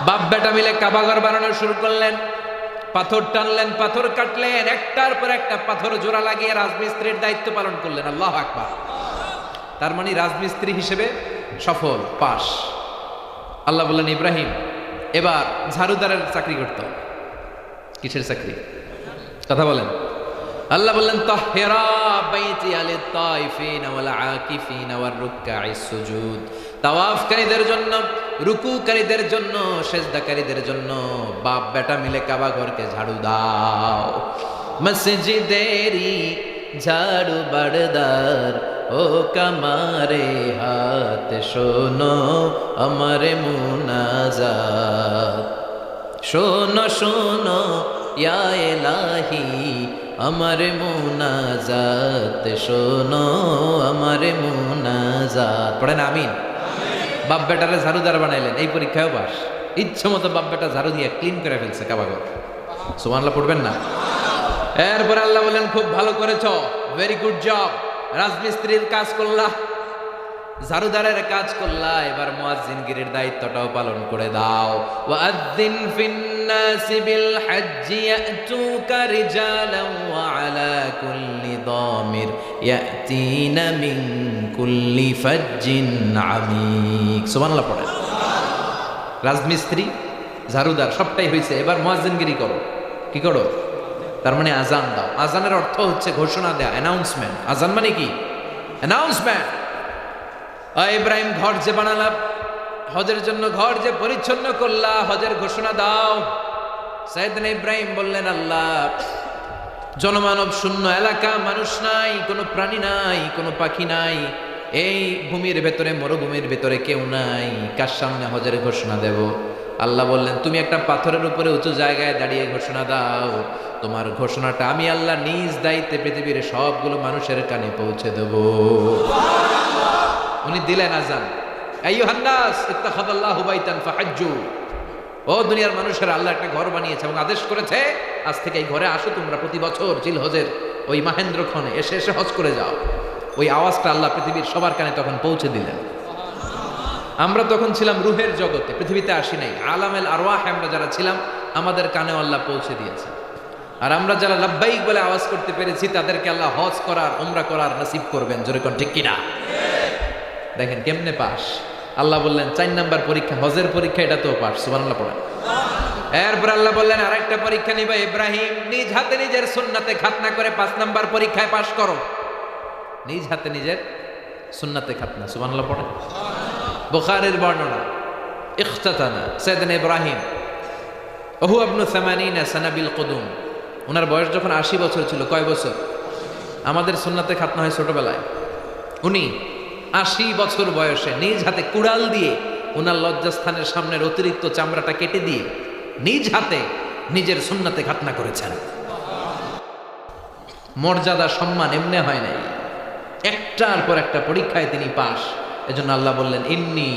বাপ বেটা মিলে কাবা ঘর বানানো শুরু করলেন। পাথর টানলেন, পাথর কাটলেন, একটার পর একটা পাথর জোড়া লাগিয়ে রাজমিস্ত্রির দায়িত্ব পালন করলেন। আল্লাহু আকবার। তার মানে রাজমিস্ত্রি হিসেবে সফল, পাস। আল্লাহ বললেন ইব্রাহিম এবার ঝাড়ুদারের চাকরি করতে হবে। কিসের চাকরি? কথা বলেন। আল্লাহ বললেন তাহহিরা বাইতি আলিত তাইফিনা ওয়াল আকিফিনা ওয়ার রুকআইস সুজুদ। তাওয়াফকারীদের জন্য, রুকুকারীদের জন্য, সিজদাকারীদের জন্য বাপ বেটা মিলে কাবা ঘরকে ঝাড়ু দাও। মসজিদেরি ঝাড়ু বারদার ও কামারে হাত শোনো আমারে মুনাজাত। শোনো শোনো ইয়া ইলাহি আমারে মুনাজাত, শোনো আমারে মুনাজাত। পড়েন আমিন। বাপ বেটারে ঝাড়ুদার বানাইলেন, এই পরীক্ষায় পাস। ইচ্ছে মতো বাপ বেটা ঝাড়ু দিয়ে ক্লিন করে ফেলছে কাবাঘর। সুবহানাল্লাহ পড়বেন না? এরপর আল্লাহ বলেন খুব ভালো করেছো, ভেরি গুড জব। রাজমিস্ত্রির কাজ করলা, ঝাড়ুদারের কাজ করলা, এবার মুয়াজ্জিনগিরির দায়িত্বটাও পালন করে দাও। ওয়াআযযিন ফিন-নাসি বিল হজ্জি ইয়াতুকা রিজালান ওয়া আলা কুল্লি দামির ইয়াতিনা মিন কুল্লি ফাজ্জিন আমিক। সুবহানাল্লাহ পড়েন। রাজমিস্ত্রি, ঝাড়ুদার সবটাই হয়েছে, এবার মুয়াজ্জিনগিরি করো। কি করো? তার মানে আজান দাও। আজানের অর্থ হচ্ছে ঘোষণা দেয়া, অ্যানাউন্সমেন্ট। আজান মানে কি? অ্যানাউন্সমেন্ট। ইব্রাহিম ঘর যে বানালাম, হজের জন্য ঘর যে পরিচ্ছন্ন করলা, হজের ঘোষণা দাও। সাইয়েদনা ইব্রাহিম বললেন আল্লাহ জনমানব শূন্য এলাকা, মানুষ নাই, কোনো প্রাণী নাই, কোনো পাখি নাই, এই ভূমির ভেতরে, মরুভূমির ভেতরে কেউ নাই, কার সামনে হজের ঘোষণা দেব? আল্লাহ বললেন তুমি একটা পাথরের উপরে উঁচু জায়গায় দাঁড়িয়ে ঘোষণা দাও, তোমার ঘোষণাটা আমি আল্লাহ নিজ দায়িত্বে পৃথিবীর সবগুলো মানুষের কানে পৌঁছে দেব। উনি দিলেন আজান। আইয়ুহান নাস ইত্তাখাযাল্লাহু বাইতান ফাহাজ্জু। ও দুনিয়ার মানুষেরা, আল্লাহ একটা ঘর বানিয়েছে এবং আদেশ করেছে আজ থেকে এই ঘরে আসো তোমরা প্রতি বছর জিলহজের ওই মাহেন্দ্রক্ষণে এসে এসে হজ করে যাও। ওই আওয়াজটা আল্লাহ পৃথিবীর সবার কানে তখন পৌঁছে দিলেন। আমরা তখন ছিলাম রুহের জগতে, পৃথিবীতে আসি নাই। আলামেল আরওয়াহ আমরা যারা ছিলাম আমাদের কানে আল্লাহ পৌঁছে দিয়েছে। আর আমরা যারা লাব্বাইক বলে আওয়াজ করতে পেরেছি তাদেরকে আল্লাহ হজ করার, উমরা করার নসিব করবেন। জোরে কোন ঠিক কিনা? দেখেন কেমনে পাস। আল্লাহ বললেন 4 নাম্বার পরীক্ষা, হজের পরীক্ষা, এটা তো পাস। সুবহানাল্লাহ পড়েন। এরপর আল্লাহ বললেন আরেকটা পরীক্ষা নিবা ইব্রাহিম, নিজ হাতে নিজের সুন্নাতে খাতনা করে 5 নাম্বার পরীক্ষায় পাস করো। নিজ হাতে নিজের সুন্নাতে খাতনা। সুবহানাল্লাহ পড়েন। বুখারীর বর্ণনা, ইখতাতানা সাইয়েদনা ইব্রাহিম ওহু ইবনু 80 সানা বিল কুদুম। ওনার বয়স যখন 80 বছর ছিল। কয় বছর? আমাদের সুন্নাতে খাতনা হয় ছোটবেলায়। উনি 80 বছর বয়সে নিজ হাতে কুড়াল দিয়ে ওনার লজ্জাস্থানের সামনের অতিরিক্ত চামড়াটা কেটে দিয়ে নিজ হাতে নিজের সুন্নাতে খাতনা করেছেন। মর্যাদা, সম্মান এমনি হয় নাই, একটার পর একটা পরীক্ষায় তিনি পাস। এজন্য আল্লাহ বললেন ইন্নী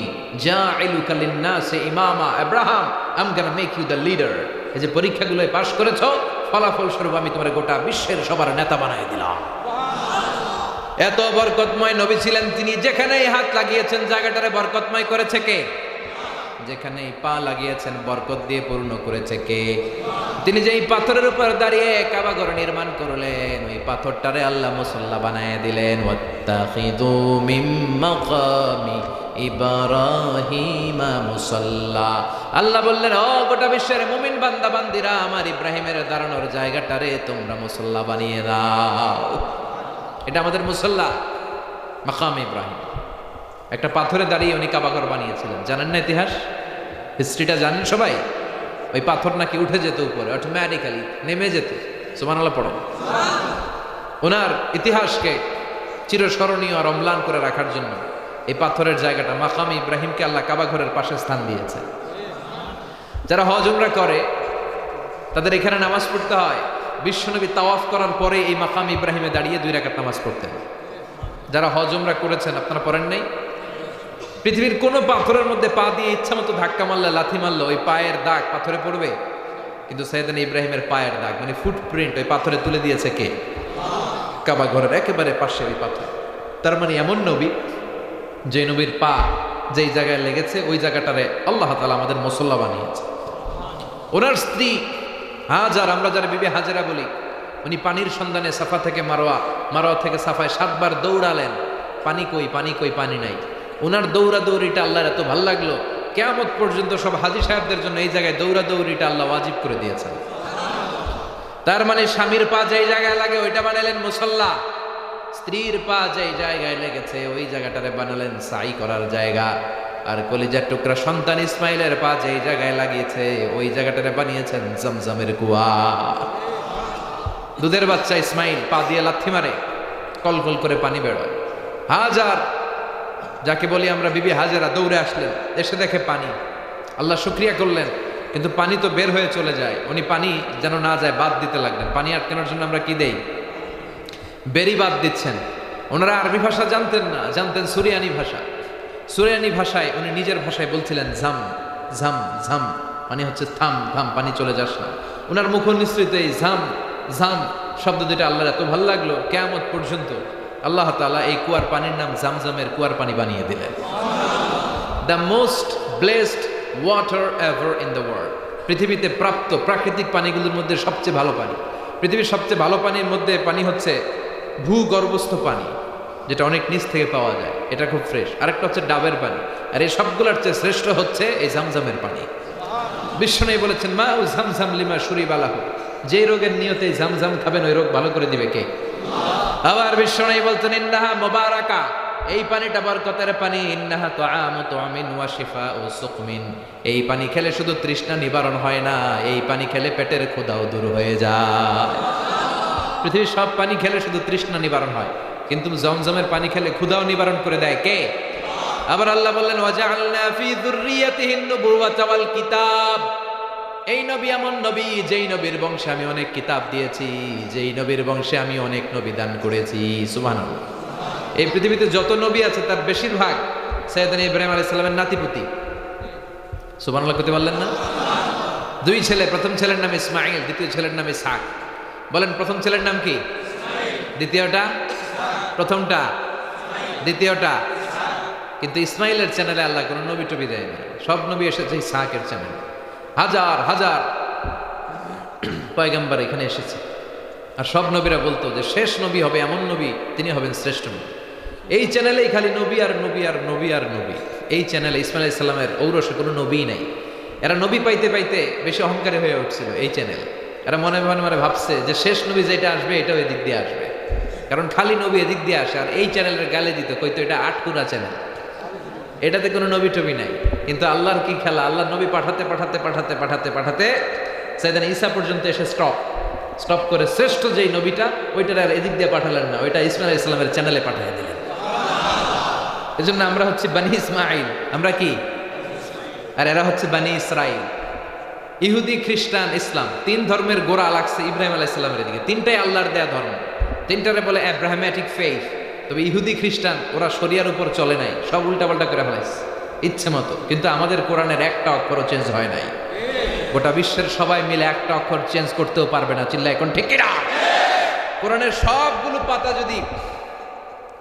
জাইলুকা লিন-নাসি ইমামা, Abraham I am gonna make you the leader. এই যে পরীক্ষাগুলোয় পাস করেছো, ফলাফল স্বরূপ আমি তোমার গোটা বিশ্বের সবার নেতা বানাই দিলাম। এত বরকতময় নবী ছিলেন তিনি, যেখানেই হাত লাগিয়েছেন জায়গাটারে বরকতময় করেছে কে? যেখানেই পা লাগিয়েছেন বরকত দিয়ে পূর্ণ করেছে কে? তিনি যেই পাথরের উপর দাঁড়িয়ে কাবা ঘর নির্মাণ করলেন, ওই পাথরটারে আল্লাহ মুসাল্লা বানায় দিলেন। ওয়াত্তাখিযু মিন মাকামি ইব্রাহিমা মুসাল্লা। আল্লাহ বললেন ও গোটা বিশ্বের মুমিন বান্দা বান্দিরা, আমার ইব্রাহিমের দাঁড়ানোর জায়গাটারে তোমরা মুসাল্লা বানিয়ে দাও। এটা আমাদের মুসাল্লা। মাকাম ইব্রাহিম। একটা পাথরে দাঁড়িয়ে উনি কাবাঘর বানিয়েছিলেন। জানেন না ইতিহাস, হিস্ট্রিটা জানেন সবাই? ওই পাথর নাকি উঠে যেত উপরে, অটোমেটিক্যালি নেমে যেত। সুবহানাল্লাহ পড়েন। ওনার ইতিহাসকে চিরস্মরণীয় আর অম্লান করে রাখার জন্য এই পাথরের জায়গাটা মাকাম ইব্রাহিমকে আল্লাহ কাবাঘরের পাশে স্থান দিয়েছে। যারা হজ উমরা করে তাদের এখানে নামাজ পড়তে হয়। বিশ্বনবী তাওয়াফ করার পরে এই মাকাম ইব্রাহিমে দাঁড়িয়ে 2 রাকাত নামাজ পড়তেন। যারা হজ উমরা করেছেন আপনারা পড়েন নাই? পৃথিবীর কোন পাথরের মধ্যে পা দিয়ে ইচ্ছা মতো ধাক্কা মারলে, লাথি মারলে ওই পায়ের দাগ পাথরে পড়বে, কিন্তু সাইয়েদনা ইব্রাহিমের পায়ের দাগ মানে ফুটপ্রিন্ট ওই পাথরে তুলে দিয়েছে কে? কাবা ঘরের একেবারে পাশে ওই পাথর। তার মানে এমন নবী, যে নবীর পা যেই জায়গায় লেগেছে ওই জায়গাটারে আল্লাহ তাআলা আমাদের মুসল্লা বানিয়েছে। ওনার স্ত্রী হাজার, আমরা যারা বিবি হাজেরা বলি, উনি পানির সন্ধানে সাফা থেকে মারোয়া, মারোয়া থেকে সাফায় 7 বার দৌড়ালেন। পানি কই, পানি কই, পানি নাই। ওনার দৌড়াদৌড়িটা আল্লাহর এত ভালো লাগলো, কিয়ামত পর্যন্ত সব হাজী সাহেবদের জন্য এই জায়গায় দৌড়াদৌড়িটা আল্লাহ ওয়াজিব করে দিয়েছেন। তার মানে স্বামীর পা যেই জায়গায় লাগে ওইটা বানালেন মুসল্লা, স্ত্রীর পা যেই জায়গায় লেগেছে ওই জায়গাটারে বানালেন সাই করার জায়গা। আর কলিজার টুকরা সন্তান ইসমাইলের পা যেই জায়গায় লাগিয়েছে ওই জায়গাটারে বানিয়েছেন জমজমের কুয়া। দুধের বাচ্চা ইসমাইল পা দিয়ে লাথি মারে, কলকল করে পানি বেরোয়। হাজার, যাকে বলি আমরা বিবি হাজেরা, দৌড়ে আসলেন, এসে দেখে পানি। আল্লাহ শুকরিয়া করলেন, কিন্তু পানি তো বের হয়ে চলে যায়। উনি পানি যেন না যায় বাদ দিতে লাগলেন। পানি আটকানোর জন্য আমরা কি দেই? বেরি বাদ দিচ্ছেন। ওনারা আরবি ভাষা জানতেন না, জানতেন সুরিয়ানি ভাষা। সুরিয়ানি ভাষায় উনি নিজের ভাষায় বলছিলেন ঝাম ঝাম ঝাম, মানে হচ্ছে থাম থাম, পানি চলে যাস না। ওনার মুখ নিঃসৃত এই ঝাম ঝাম শব্দ দুটো আল্লাহর এত ভালো লাগলো, কিয়ামত পর্যন্ত আল্লাহ তাআলা এই কুয়ার পানির নাম জামজামের কুয়ার পানি বানিয়ে দিলেন। The most blessed water ever in the world. পৃথিবীতে প্রাপ্ত প্রাকৃতিক পানিগুলোর মধ্যে সবচেয়ে ভালো পানি। পৃথিবীর সবচেয়ে ভালো পানির মধ্যে পানি হচ্ছে ভূগর্ভস্থ পানি, যেটা অনেক নিচ থেকে পাওয়া যায়, এটা খুব ফ্রেশ। আরেকটা হচ্ছে ডাবের পানি, আর এই সবগুলোর চেয়ে শ্রেষ্ঠ হচ্ছে এই জামজামের পানি। বিশ্বনবী বলেছেন মা উ জামজাম লিমা শুরিবা লাহু, যে রোগের নিয়তে জামজাম খাবেন ওই রোগ ভালো করে দিবে কে? আবার বিশ্বনবী বলতেন ইন্নাহা মুবারাকা, এই পানিটা বরকতের পানি। ইন্নাহা তুআমু তুআমিন ওয়া শিফাউ সুকমিন, এই পানি খেলে শুধু তৃষ্ণা নিবারণ হয় না, এই পানি খেলে পেটের ক্ষুধাও দূর হয়ে যায়। পৃথিবীর সব পানি খেলে শুধু তৃষ্ণা নিবারণ হয়, কিন্তু জমজমের পানি খেলে ক্ষুধাও নিবারণ করে দেয় কে? আবার আল্লাহ বললেন ওয়াজআলনা ফি যুররিয়াতিহিন নুবুওয়াতা ওয়াল কিতাব, এই নবী এমন নবী যেই নবীর বংশে আমি অনেক কিতাব দিয়েছি, যেই নবীর বংশে আমি অনেক নবী দান করেছি। সুবহানাল্লাহ। এই পৃথিবীতে যত নবী আছে তার বেশিরভাগ সাইয়েদনা ইব্রাহিম আলাইহিস সালামের নাতিপুতি। সুবহানাল্লাহ করতে পারলেন না? 2 ছেলে, প্রথম ছেলের নাম ইসমাঈল, দ্বিতীয় ছেলের নাম ইসহাক। বলেন প্রথম ছেলের নাম কি? দ্বিতীয়টা? প্রথমটা? দ্বিতীয়টা? কিন্তু ইসমাইলের চ্যানেলে আল্লাহ কোনো নবী টবি দেয় না, সব নবী এসেছে ইসহাকের চ্যানেলে। হাজার হাজার পয়গম্বর এখানে এসেছে, আর সব নবীরা বলতো যে শেষ নবী হবে এমন নবী, তিনি হবেন শ্রেষ্ঠ নবী। এই চ্যানেলেই খালি নবী আর নবী আর নবী আর নবী। এই চ্যানেলে ইসমাইল আলাইহিস সালামের ঔরসে কোনো নবী নাই। এরা নবী পাইতে পাইতে বেশি অহংকারী হয়ে উঠছিল এই চ্যানেল। এরা মনে মনে ভাবছে যে শেষ নবী যেটা আসবে এটাও এদিক দিয়ে আসবে, কারণ খালি নবী এদিক দিয়ে আসে। আর এই চ্যানেলের গালে দিত, কইতো এটা আটকুরা চ্যানেল, এটাতে কোনো নবী টবি নাই। কিন্তু আল্লাহর কি খেলা, আল্লাহ নবী পাঠাতে পাঠাতে পাঠাতে পাঠাতে পাঠাতে সাইয়েদনা ঈসা পর্যন্ত এসে স্টপ করে শ্রেষ্ঠ যেই নবীটা ওইটার আর এদিক দিয়ে পাঠালেন না, ওইটা ইসমাইল আলাইহিস সালামের চ্যানেলে পাঠিয়ে দিলেন। এজন্য আমরা হচ্ছে বানি ইসমাঈল, আমরা কি? আর এরা হচ্ছে বানি ইসরাইল। ইহুদি, খ্রিস্টান, ইসলাম, 3 ধর্মের গোড়া লাগছে ইব্রাহিম আলাইহিস সালামের দিকে। 3টাই আল্লাহর দেয়া ধর্ম, 3টারে বলে অ্যাব্রাহামেটিক ফেইথ। তবে ইহুদি খ্রিস্টান ওরা শরিয়ার উপর চলে নাই, সব উল্টাপাল্টা করে ফেলাইছে ইচ্ছে মতো। কিন্তু আমাদের কোরআনের একটা অক্ষরও চেঞ্জ হয় নাই। গোটা বিশ্বের সবাই মিলে একটা অক্ষর চেঞ্জ করতেও পারবে না। চিল্লা এখন ঠিক কিনা? কোরআনের সবগুলো পাতা যদি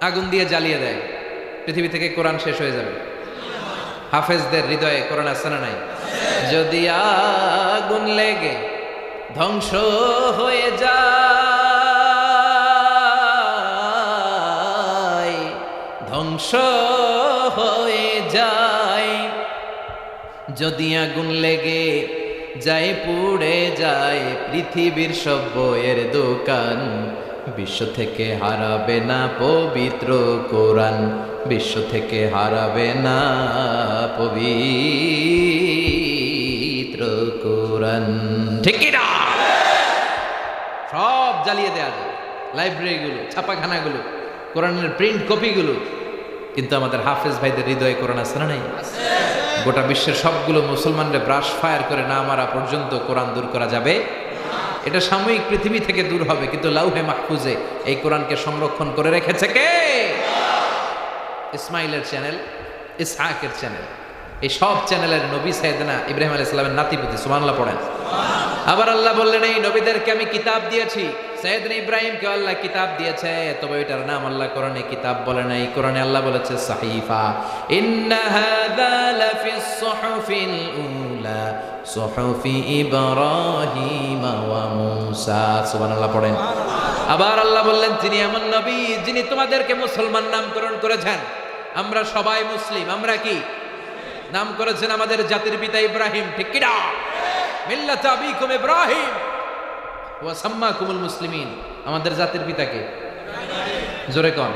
আগুন দিয়ে জ্বালিয়ে দেয় পৃথিবী থেকে কোরআন শেষ হয়ে যাবে। হাফেজদের হৃদয়ে কোরআন আছে না নাই? যদি আগুন লেগে ধ্বংস হয়ে যায়, ধ্বংস হয়ে যায়, যদি আগুন লেগে যায় পুড়ে যায় পৃথিবীর সব বইয়ের দোকান, বিশ্ব থেকে হারাবে না পবিত্র কোরআন, বিশ্ব থেকে হারাবে না পবিত্র কোরআন। ঠিক কি না? সব জ্বালিয়ে দেওয়া যায়, লাইব্রেরিগুলো, ছাপাখানাগুলো, কোরআনের প্রিন্ট কপিগুলো, কিন্তু আমাদের হাফেজ ভাইদের হৃদয়ে কোরআন আছে না নাই? গোটা বিশ্বের সবগুলো মুসলমানরা ব্রাশ ফায়ার করে না মারা পর্যন্ত কোরআন দূর করা যাবে? এটা সাময়িক পৃথিবী থেকে দূর হবে, কিন্তু লাউহে মাহফুজে এই কোরআনকে সংরক্ষণ করে রেখেছে কে? ইসমাইলের চ্যানেল, ইসহাকের চ্যানেল, এই সব চ্যানেলের নবী সাইয়েদনা ইব্রাহিম আলাইহিস সালামের নাতিপুতি। সুবহানাল্লাহ পড়েন। আবার আল্লাহ বললেন এই নবীদেরকে আমি কিতাব দিয়েছি। সাইয়েদনা ইব্রাহিমকে আল্লাহ কিতাব দিয়েছে, তবে এটার নাম আল্লাহ কোরআনে কিতাব বলে নাই। কোরআনে আল্লাহ বলেছে সাহিফা। ইন্না হাযা লাফিস সুহুফিল উলা সুহুফি ইব্রাহিম ওয়া মূসা। সুবহানাল্লাহ পড়েন। আবার আল্লাহ বললেন তিনি এমন নবী যিনি তোমাদেরকে মুসলমান নামকরণ করেছেন। আমরা সবাই মুসলিম। আমরা কি নাম করেছেন? আমাদের জাতির পিতা ইব্রাহিম। ঠিক কি না? মিল্লাত আবিকুম ইব্রাহিম ওয়া সাম্মাকুমুল মুসলিমিন। আমাদের জাতির পিতাকে জোরে কোন?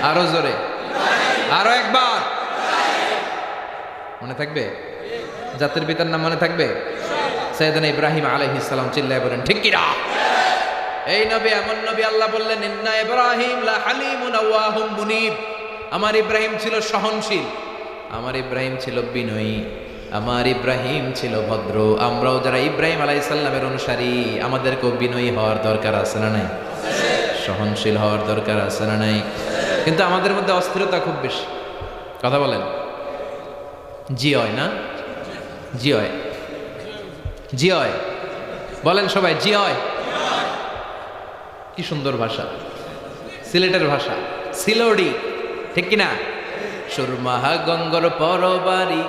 আরো জোরে, আরো একবার। মনে থাকবে? জাতির পিতার নাম মনে থাকবে? সাইয়েদনা ইব্রাহিম আলাইহিস সালাম। চিল্লায় বলেন ঠিক কি না? এই নবী এমন নবী, আল্লাহ বললেন ইন্না ইব্রাহিম লা হালিমুন আওয়াহুম মুনিব। আমার ইব্রাহিম ছিল সহনশীল, আমার ইব্রাহিম ছিল বিনয়ী, আমার ইব্রাহিম ছিল ভদ্র। আমরাও যারা ইব্রাহিম আলাইহিস সালামের অনুসারী, আমাদেরকেও বিনয়ী হওয়ার দরকার আছে না নাই? সহনশীল হওয়ার দরকার আছে না নাই? কিন্তু আমাদের মধ্যে অস্থিরতা খুব বেশি। কথা বলেন। জি হয় না? জি হয়, জি হয় বলেন সবাই। জি হয়। কি সুন্দর ভাষা, সিলেটের ভাষা, সিলোডি। ঠিক কিনা? সুরমাহা গঙ্গর পরবারি,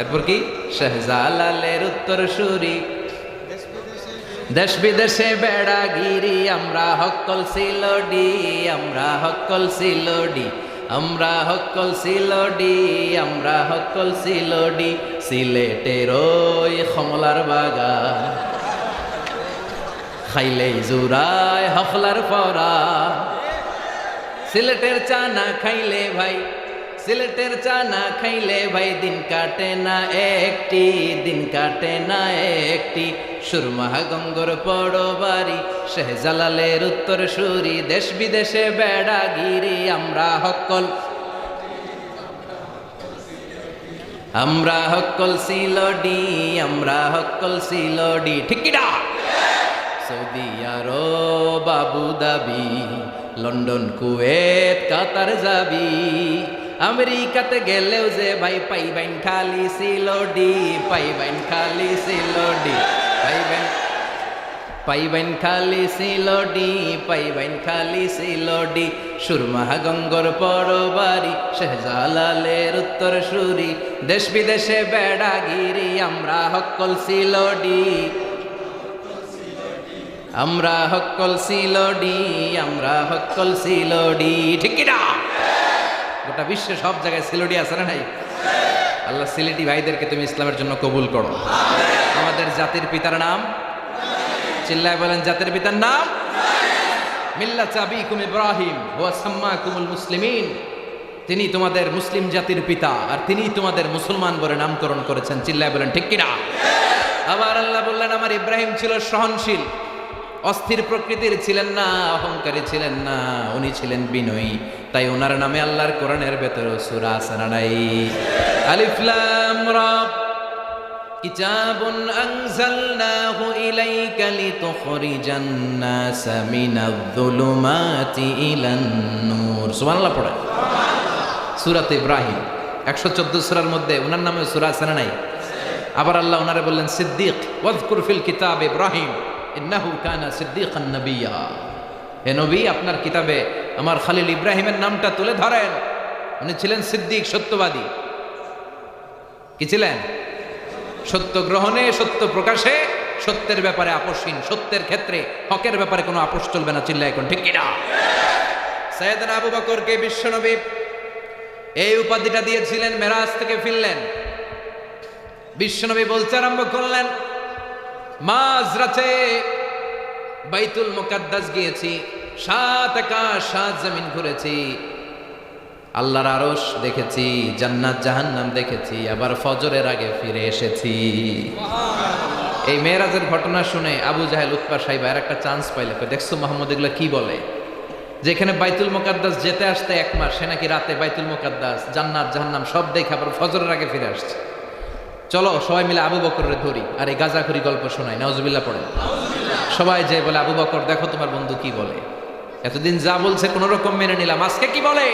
এরপর কি? শাহজালালের উত্তর সুরি, দেশ বিদেশে বেড়াগিরি। আমরা হক্কল সিলোডি, আমরা হক্কল সিলোডি, আমরা হক্কল সিলোডি, আমরা হক্কল সিলোডি। সিলেটের ওই কমলার বাগান, খাইলেই জুরায় হকলার পরা। সিলেটের চা না খাইলে ভাই, সিলেটের চা না খাইলে ভাই দিন কাটে না একটি, দিন কাটে না একটি। সুরমাহা গঙ্গর পরবারি, শাহজালালের উত্তর সুরি, দেশ বিদেশে বেড়াগিরি। আমরা হক্কল, আমরা হক্কল সিলোডি, আমরা হক্কল সিলোডি। ঠিক কি না? সৌদি আরব, আবু ধাবি, লন্ডন, কুয়েত, কাতার যাবি। আমেরিকাতে গেলেও যে ভাই পাইবেন খালি সিলোডি, পাইবেন খালি সিলোডি, পাইবেন, পাইবেন খালি সিলোডি, পাইবেন খালি সিলোডি। সুরমাহা গঙ্গর পরবারি, শাহজালালের উত্তর সুরি, দেশ বিদেশে বেড়াগিরি। আমরা হক্কল সিলোডি, আমরা হক্কল সিলোডি, আমরা হক্কল সিলোডি। ঠিক কি না? গোটা বিশ্বে সব জায়গায় সিলোডি আছে না নাই? আল্লাহ সিলেটি ভাইদেরকে তুমি ইসলামের জন্য কবুল করো। আমাদের জাতির পিতার নাম চিল্লায় বলেন, জাতির পিতার নাম মিল্লাত আবিকুম ইব্রাহিম ওয়া সাম্মাকুমুল মুসলিমিন। তিনি তোমাদের মুসলিম জাতির পিতা, আর তিনি তোমাদের মুসলমান বলে নামকরণ করেছেন। চিল্লায় বলেন ঠিক কি না? আবার আল্লাহ বললেন আমার ইব্রাহিম ছিল সহনশীল, অস্থির প্রকৃতির ছিলেন না, অহংকারী ছিলেন না, উনি ছিলেন বিনয়ী। তাই ওনার নামে আল্লাহর কোরআনের ভেতরে সূরা আছে না নাই? আলিফ লাম রা, কিতাবুন আনজালনাহু ইলাইকা লিতুখরিজান নাসা মিনায-যুলুমাতি ইলান নূর। সুবহানাল্লাহ পড়ে। সূরাতে ইব্রাহিম 114 সূরার মধ্যে ওনার নামে সূরা আছে না নাই? আবার আল্লাহ ওনারে বললেন সিদ্দিক, ওয়াযকুর ফিল কিতাব ইব্রাহিম ইন্নাহু কানা সিদ্দিকান নাবিয়্যা। হে নবী, আপনার কিতাবে আমার খলিল ইব্রাহিমের নামটা তুলে ধরেন। উনি ছিলেন সিদ্দিক, সত্যবাদী। কি ছিলেন? সত্য গ্রহণে, সত্য প্রকাশে, সত্যের ব্যাপারে আপোষহীন, সত্যের ক্ষেত্রে হকের ব্যাপারে কোনো আপোষ চলবে না। চিল্লায় এখন ঠিক কিনা? সাইয়েদনা আবু বকরকে বিশ্বনবী এই উপাধিটা দিয়েছিলেন, মেরাজ থেকে ফিরলেন। বিশ্বনবী বলতে আরম্ভ করলেন, মাঝরাতে বাইতুল মুকাদ্দাস গিয়েছি, 7 আকাশ 7 জমিন ঘুরেছি, আল্লাহর আরশ দেখেছি, জান্নাত জাহান্নাম দেখেছি, আবার ফজরের আগে ফিরে এসেছি। এই মেরাজের ঘটনা শুনে আবু জাহেল উতবা সাইবা আর একটা চান্স পাইলে, দেখছো মোহাম্মদ এগুলা কি বলে, যেখানে বাইতুল মুকাদ্দাস যেতে আসতে 1 মাস, সে নাকি রাতে বাইতুল মুকাদ্দাস জান্নাত জাহান্নাম সব দেখে আবার ফজরের আগে ফিরে আসছে। চলো সবাই মিলে আবু বকরের ধরি আর এই গাজাখুরি গল্প শোনাই, নাউজুবিল্লাহ পড়েন। সবাই যে বলে, আবু বকর দেখো তোমার বন্ধু কি বলে, এতদিন যা বলছে কোন রকম মেনে নিলাম, আজকে কি বলে,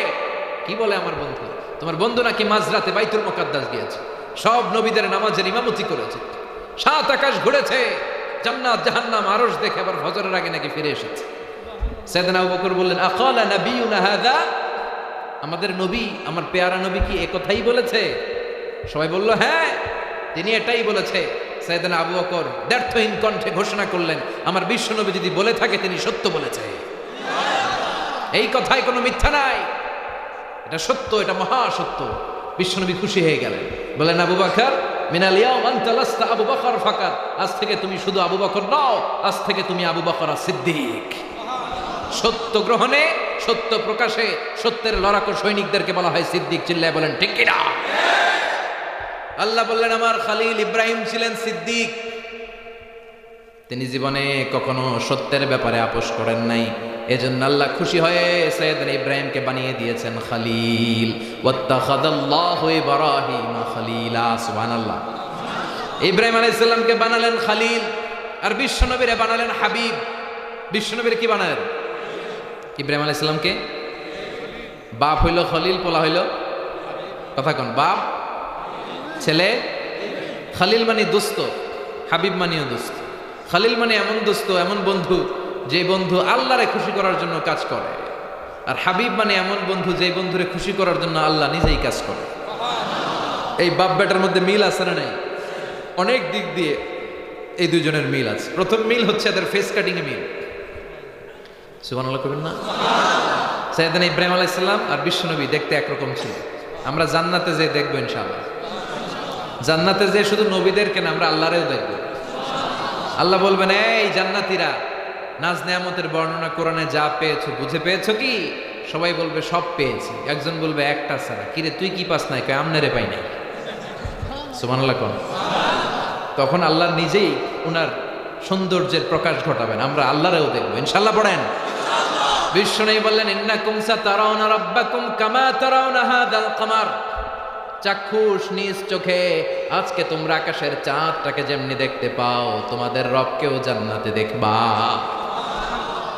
কি বলে আমার বন্ধু, তোমার বন্ধু নাকি মাঝরাতে বাইতুল মুকাদ্দাস গিয়েছে, সব নবীদের নামাজের ইমামতি করেছে, 7 আকাশ ঘুরেছে, জান্নাত জাহান্নাম আরশ দেখে আবার ফজরের আগে নাকি ফিরে এসেছে। সাইয়েদনা আবু বকর বললেন, আকালা নবিয়ুনা হাযা, আমাদের নবী, আমার পেয়ারা নবী কি একথাই বলেছে? সবাই বলল হ্যাঁ, তিনি এটাই বলেছে। সাইয়েদনা আবু বকর দ্ব্যর্থহীন কণ্ঠে ঘোষণা করলেন, আমার বিশ্ব নবী যদি বলে থাকে তিনি সত্য বলেছে, এই কথায় কোনো মিথ্যা নাই, এটা সত্য, এটা মহা সত্য। বিশ্বনবী খুশি হয়ে গেলেন, বলেন, আবু বকর মিনাল ইয়াউম আনতা লাস্তা আবু বকর ফাকাত, আজ থেকে তুমি শুধু আবু বকর নও, আজ থেকে তুমি আবু বকর সিদ্দিক। সত্য গ্রহণে, সত্য প্রকাশে সত্যের লড়াকু সৈনিকদেরকে বলা হয় সিদ্দিক। চিল্লায় বলেন ঠিক কি না? আল্লাহ বললেন, আমার খলিল ইব্রাহিম ছিলেন সিদ্দিক, তিনি জীবনে কখনো সত্যের ব্যাপারে আপোষ করেন নাই, এজন্য আল্লাহ খুশি হয়ে সাইয়েদনা ইব্রাহিমকে বানিয়ে দিয়েছেন খলিল। ওয়াত্তাখাযাল্লাহু ইব্রাহিমা খলিলা, সুবহানাল্লাহ। ইব্রাহিম আলাইহিস সালামকে বানালেন খলিল, আর বিশ্বনবীরে বানালেন হাবিব। বিশ্বনবীরে কি বানালেন? ইব্রাহিম আলাইহিস সালামকে বাপ হইল খলিল, পোলা হইল, কথা কোন, বাপ ছেলে। খলিল মানে দোস্ত, হাবিব মানেও দোস্ত। খলিল মানে এমন দোস্ত, এমন বন্ধু যে বন্ধু আল্লাহরে খুশি করার জন্য কাজ করে, আর হাবিব মানে এমন বন্ধু যে বন্ধুরে খুশি করার জন্য আল্লাহ নিজেই কাজ করে। এই বাপ বেটার মধ্যে মিল আছে না নাই? অনেক দিক দিয়ে এই দুজনের মিল আছে। প্রথম মিল হচ্ছে এদের ফেস কাটিং এ মিল। সুবহানাল্লাহ কইবেন না? সাইয়েদনা ইব্রাহিম আলাইহিস সালাম আর বিশ্বনবী দেখতে একরকম ছিল। আমরা জান্নাতে যে দেখবো ইনশাআল্লাহ, জান্নাতে যে শুধু নবীদেরকে না, আমরা আল্লাহরেও দেখবো। আল্লাহ বলবেন, এই জান্নাতীরা, নাজ নেয়ামতের বর্ণনা কোরআনে যা পেয়েছো বুঝে পেয়েছো কি? সবাই বলবে সব পেয়েছি। একজন বলবে একটা ছাড়া। কিরে তুই কি পাস নাই? কয় আমনেরে পাই নাই। সুবহানাল্লাহ কোন। তখন আল্লাহ নিজেই উনার সৌন্দর্যের প্রকাশ ঘটাবেন, আমরা আল্লাহরেও দেখবো ইনশাআল্লাহ। পড়েন, বিশ্বনবী বললেন, ইন্নাকুম সাতারাউনা রাব্বাকুম কামা তারাউনা হাদাল কামার, চাক্ষুষ নিজ চোখে আজকে তোমরা আকাশের চাঁদটাকে যেমনি দেখতে পাও, তোমাদের রবকেও জান্নাতে দেখবা।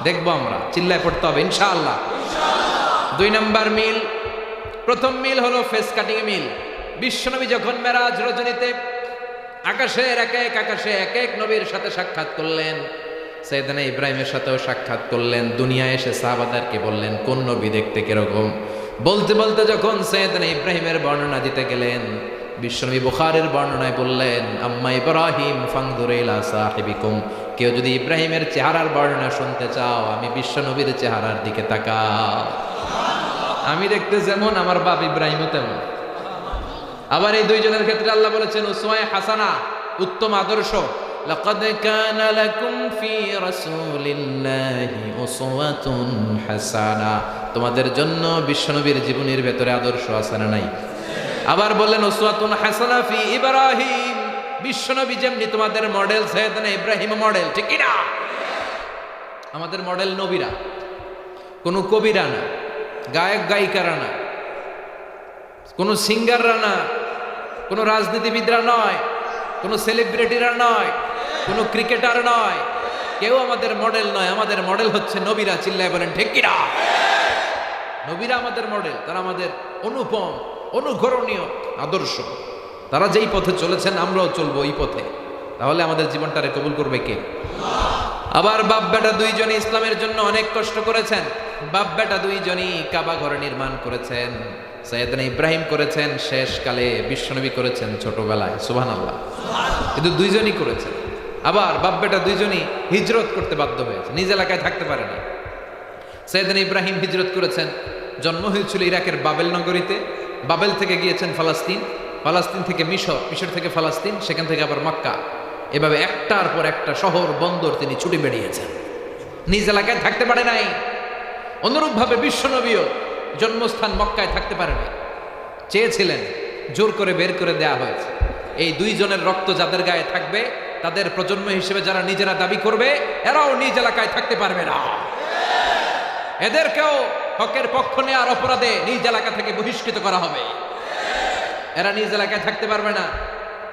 দেখবো আমরা, চিল্লায় পড়তে হবে ইনশাআল্লাহ। 2 নম্বর মিল, প্রথম মিল হলো ফেস কাটিং মিল। বিশ্বনবী যখন মেরাজ রজনীতে আকাশের আকাশে এক এক নবীর সাথে সাক্ষাৎ করলেন, সাইয়েদনা ইব্রাহিমের সাথেও সাক্ষাৎ করলেন। দুনিয়ায় এসে সাহাবাদেরকে বললেন কোন নবী দেখতে কিরকম। বলতে বলতে যখন সাইয়েদনা ইব্রাহিমের বর্ণনা দিতে গেলেন, বিশ্বনবী বুখারীর বর্ণনায় বললেন, আম্মা ইব্রাহিম ফানজুর ইলা সাহিবিকুম, কেউ যদি ইব্রাহিমের চেহারার বর্ণনা শুনতে চাও, আমি বিশ্বনবীর চেহারার দিকে তাকাও। আমি দেখতে যেমন, আমার বাপ ইব্রাহিমও তেমন। আবার এই দুইজনের ক্ষেত্রে আল্লাহ বলেছেন উসওয়ায়ে হাসানা, উত্তম আদর্শ। লাকাদ কানা লাকুম ফি রাসূলিল্লাহি উসওয়াতুন হাসানা, তোমাদের জন্য বিশ্বনবীর জীবনের ভেতরে আদর্শ আছে না নাই? আবার বললেন উসওয়াতুন হাসানা ফি ইব্রাহিম, বিশ্বনবী যেমনি তোমাদের মডেল, সাইয়েদনা ইব্রাহিম মডেল, ঠিক কি না? আমাদের মডেল নবীরা, কোন কবিরা না, গায়ক গায়িকারা না, কোন সিঙ্গাররা না, কোন রাজনীতিবিদরা নয়, কোন সেলিব্রিটিরা নয়, কোন ক্রিকেটার নয়, কেউ আমাদের মডেল নয়। আমাদের মডেল হচ্ছে নবীরা। চিল্লায় বলেন ঠিক কি না? নবীরা আমাদের মডেল, তারা আমাদের অনুপম অনুকরণীয় আদর্শ। তারা যেই পথে চলেছেন আমরাও চলবো ওই পথে, তাহলে আমাদের জীবনটারে কবুল করবে কে? আবার বাপ বেটা দুইজনই ইসলামের জন্য অনেক কষ্ট করেছেন। বাপ বেটা দুইজনই কাবা ঘর নির্মাণ করেছেন। সাইয়েদনা ইব্রাহিম করেছেন শেষকালে, বিশ্বনবী করেছেন ছোটবেলায়। সুবহানাল্লাহ। কিন্তু দুইজনই করেছেন। আবার বাপ বেটা দুইজনই হিজরত করতে বাধ্য হয়েছে, নিজ এলাকায় থাকতে পারেনি। সাইয়েদনা ইব্রাহিম হিজরত করেছেন, জন্ম হয়েছিল ইরাকের বাবেল নগরীতে, বাবেল থেকে গিয়েছেন ফালাস্তিন, ফালাস্তিন থেকে মিশর, মিশর থেকে ফালাস্তিন, সেখান থেকে আবার মক্কা। এভাবে একটার পর একটা শহর বন্দর তিনি ছুটে বেরিয়েছেন। নিজ এলাকায় থাকতে পারে নাই। অনুরূপভাবে বিশ্বনবীও জন্মস্থান মক্কায় থাকতে পারে নাই, চেয়েছিলেন, জোর করে বের করে দেয়া হয়েছে। এই দুইজনের রক্ত যাদের গায়ে থাকবে, তাদের প্রজন্ম হিসেবে যারা নিজেরা দাবি করবে, এরাও নিজ এলাকায় থাকতে পারবে না। এদেরকেও হকের পক্ষ নেওয়ার অপরাধে নিজ এলাকা থেকে বহিষ্কৃত করা হবে। এরা নিজ এলাকায় থাকতে পারবে না,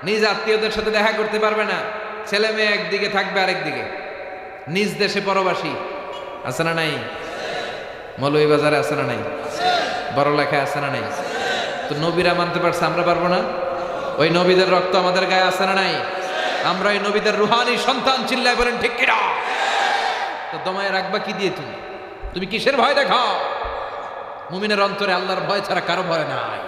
নিজ আত্মীয়দের সাথে দেখা করতে পারবে না, ছেলে মেয়ে একদিকে থাকবে আরেকদিকে। নিজ দেশে পরবাসী আছে না নাই? মৌলভীবাজারে আছে না নাই? বড়লেখায় আছে না নাই? তো নবীরা মানতে পারছে, আমরা পারবো না? ওই নবীদের রক্ত আমাদের গায়ে আছে না নাই? আমরা ওই নবীদের রুহানি সন্তান, চিল্লায় বলেন ঠিক কিনা? তো দমায় রাখবা কি দিয়ে? তুমি কিসের ভয় দেখাও? মুমিনের অন্তরে আল্লাহর ভয় ছাড়া কারো ভয় নাই।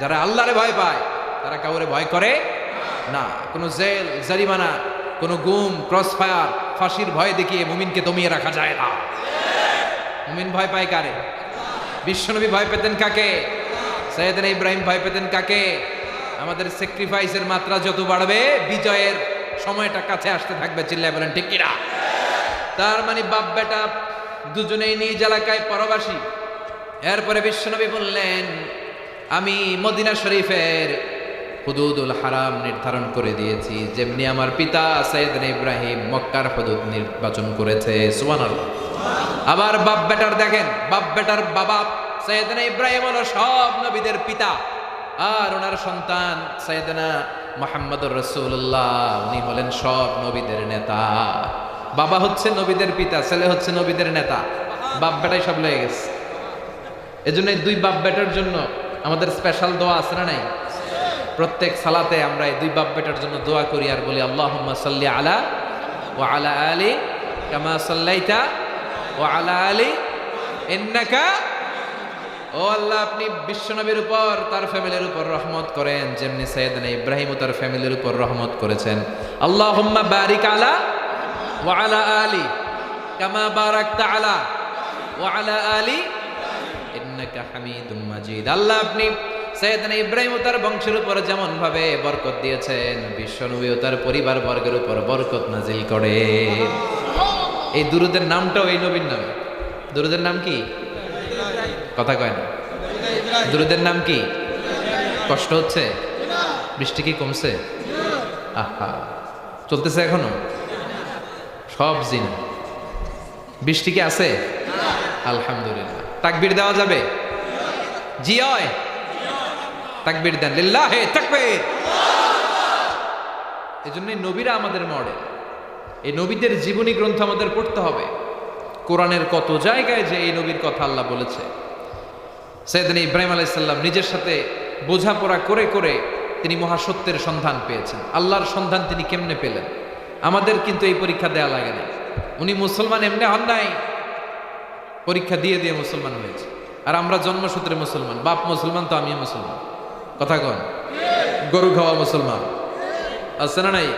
যারা আল্লাহরে ভয় পায় তারা কাউরে ভয় করে না। কোনো জেল, জারিমানা, কোনো গুম, ক্রসফায়ার, ফাঁসির ভয় দেখিয়ে মুমিনকে দমিয়ে রাখা যায় না। মুমিন ভয় পায় কারে? বিশ্বনবী ভয় পেতেন কাকে? সাইয়েদনা ইব্রাহিম ভয় পেতেন কাকে? আমাদের স্যাক্রিফাইসের মাত্রা যত বাড়বে, বিজয়ের সময়টা কাছে আসতে থাকবে। চিল্লায় বলেন ঠিক কিনা? তার মানে বাপ বেটা দুজনেই নিজ এলাকায় পরবাসী। এরপরে বিশ্বনবী বললেন, আমি মদিনা শরীফের হুদুদুল হারাম নির্ধারণ করে দিয়েছি, যেমনি আমার পিতা সাইয়েদনা ইব্রাহিম মক্কার হুদুদ নির্বাচন করেছে। সুবহানাল্লাহ। আবার বাপ বেটার দেখেন, বাপ বেটার বাবা সাইয়েদনা ইব্রাহিম হলো সব নবীদের পিতা, আর ওনার সন্তান সাইয়েদনা মুহাম্মদুর রাসূলুল্লাহ, উনি হলেন সব নবীদের নেতা। বাবা হচ্ছে নবীদের পিতা, ছেলে হচ্ছে নবীদের নেতা। বাপ বেটাই সব লেগে গেছে। এজন্য দুই বাপ বেটার জন্য আমাদের স্পেশাল দোয়া আছে না নাই? প্রত্যেক সালাতে আমরা এই দুই বাপ বেটার জন্য দোয়া করি আর বলি, আল্লাহুম্মা সাল্লি আলা ওয়া আলা আলি কামা সাল্লাইতা ওয়া আলা আলি ইন্নাকা। ও আল্লাহ, আপনি বিশ্বনবীর উপর, তার ফ্যামিলির উপর রহমত করেন, যেমনি সাইয়েদনা ইব্রাহিম ও তার ফ্যামিলির উপর রহমত করেছেন। আল্লাহুম্মা বারিক আলা ওয়া আলা আলি কামা বারাকতা আলা ওয়া আলা আলি ইন্নাকা হামিদুম মাজিদ। আল্লাহ, আপনি সাইয়েদনা ইব্রাহিম ও তার বংশের উপর যেমন ভাবে বরকত দিয়েছেন, বিশ্বনবী ও তার পরিবার বর্গের উপর বরকত নাজিল করেন। এই দুরুদের নামটাও এই নবীর নামে। দুরুদের নাম কি? কথা কয় না। দুরুদের নাম কি? কষ্ট হচ্ছে? বৃষ্টি কি কমছে? আহা, চলতেছে এখনো সব জিন। বৃষ্টি কি আছে? আলহামদুলিল্লাহ। তাকবীর দেওয়া যাবে? জি হয়। তাকবীর দেন, লিল্লাহে তাকবীর। এজন্য নবীরা আমাদের মডেল। এই নবীদের জীবনী গ্রন্থ আমাদের পড়তে হবে। কোরআনের কত জায়গায় যে এই নবীর কথা আল্লাহ বলেছে। সাইয়েদনা ইব্রাহিম আলাইহিস সালাম নিজের সাথে বোঝাপড়া করে করে তিনি মহাসত্যের সন্ধান পেয়েছেন। আল্লাহর সন্ধান তিনি কেমনে পেলেন? আমাদের কিন্তু এই পরীক্ষা দেয়া লাগে না। উনি মুসলমান এমনি হন নাই, পরীক্ষা দিয়ে দিয়ে মুসলমান হয়েছে। আর আমরা জন্মসূত্রে মুসলমান, বাপ মুসলমান তো আমিও মুসলমান। কথা কন, গরু খাওয়া মুসলমান আছে না নাই?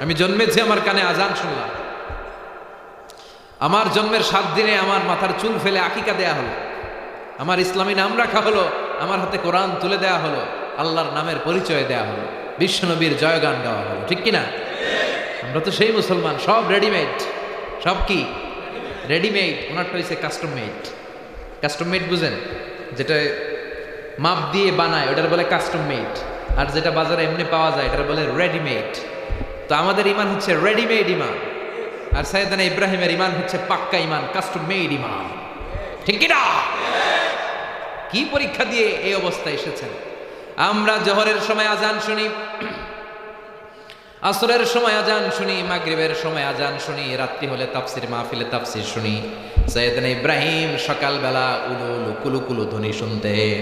আমি জন্মেছি, আমার কানে আজান শুনলাম। আমার জন্মের 7 দিনে আমার মাথার চুল ফেলে আকিকা দেয়া হলো, আমার ইসলামী নাম রাখা হলো, আমার হাতে কোরআন তুলে দেয়া হলো, আল্লাহর নামের পরিচয় দেয়া হলো, বিশ্বনবীর জয়গান গাওয়া হলো। ঠিক কিনা? আমরা তো সেই মুসলমান, সব রেডিমেড। সব কি রেডিমেড? ওনারটা হয়েছে কাস্টম মেড। কাস্টম মেড বুঝেন? যেটা মাপ দিয়ে বানায় ওটার বলে কাস্টম মেড, আর যেটা বাজারে এমনি পাওয়া যায় এটার বলে রেডিমেড। তো আমাদের ইমান হচ্ছে রেডিমেড ইমান, আর সাইয়েদনা ইব্রাহিমের ইমান হচ্ছে পাক্কা ইমান, কাস্টম মেড ইমান। ঠিক কিনা? কি পরীক্ষা দিয়ে এই অবস্থায় এসেছেন? আমরা জোহরের সময় আজান শুনি, আসরের সময় আজান শুনি, মাগরিবের সময় আজান শুনি, রাত্রি হলে তাফসির মাহফিলে তাফসির শুনি। সাইয়েদনা ইব্রাহিম সকালবেলা উলু উলু কুলু কুলু ধ্বনি শুনতেন।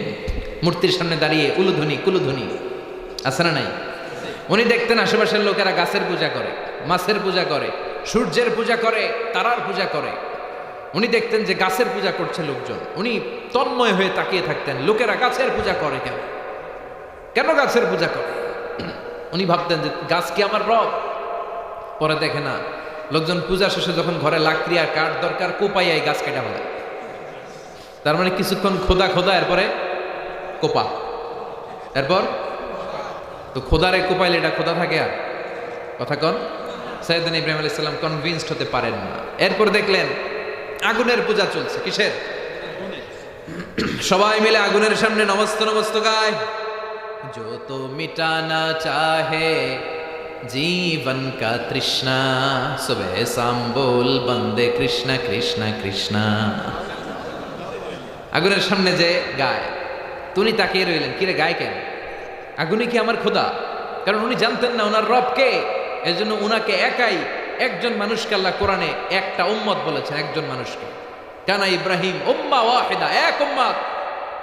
মূর্তির সামনে দাঁড়িয়ে উলু ধ্বনি কুলু ধ্বনি আছে না নাই? উনি দেখতেন আশেপাশের লোকেরা গাছের পূজা করে, মাছের পূজা করে, সূর্যের পূজা করে, তারার পূজা করে। উনি দেখতেন যে গাছের পূজা করছে লোকজন, উনি তন্ময় হয়ে তাকিয়ে থাকতেন, লোকেরা গাছের পূজা করে কেন? কেন গাছের পূজা করে? উনি ভাবতেন যে গাছ কি আমার রব? পরে দেখে না, লোকজন পূজা শেষে যখন ঘরে লাকড়ি আর কাঠ দরকার, কোপাইয়াই গাছ কেটে ফেলে। তার মানে কিছুক্ষণ খোদা খোদা, এরপরে কোপা, এরপর তো খোদারে কোপাইলে এটা খোদা থাকে আর? কথা কন, সাইয়েদনা ইব্রাহিম আলাইহিস সালাম কনভিন্সড হতে পারেন না। এরপর দেখলেন আগুনের পূজা চলছে। কিসের? সবাই মিলে আগুনের সামনে নমস্ত নমস্ত গায়, जो तो मिटाना चाहे जीवन का तृष्णा, सुबह शाम बोल बंदे कृष्ण कृष्ण कृष्ण। আগুনের সামনে যে গায়, তুমি তাকিয়ে রইলেন, কিরে গায় কেন? আগুনে কি আমার খোদা? কারণ উনি জানতেন না ওনার রব কে। এজন্য উনাকে একাই একজন মানুষকে আল্লাহ কোরআনে একটা উম্মত বলেছেন, একজন মানুষকে। কানা ইব্রাহিম উম্মাহ ওয়াহিদা, এক উম্মত।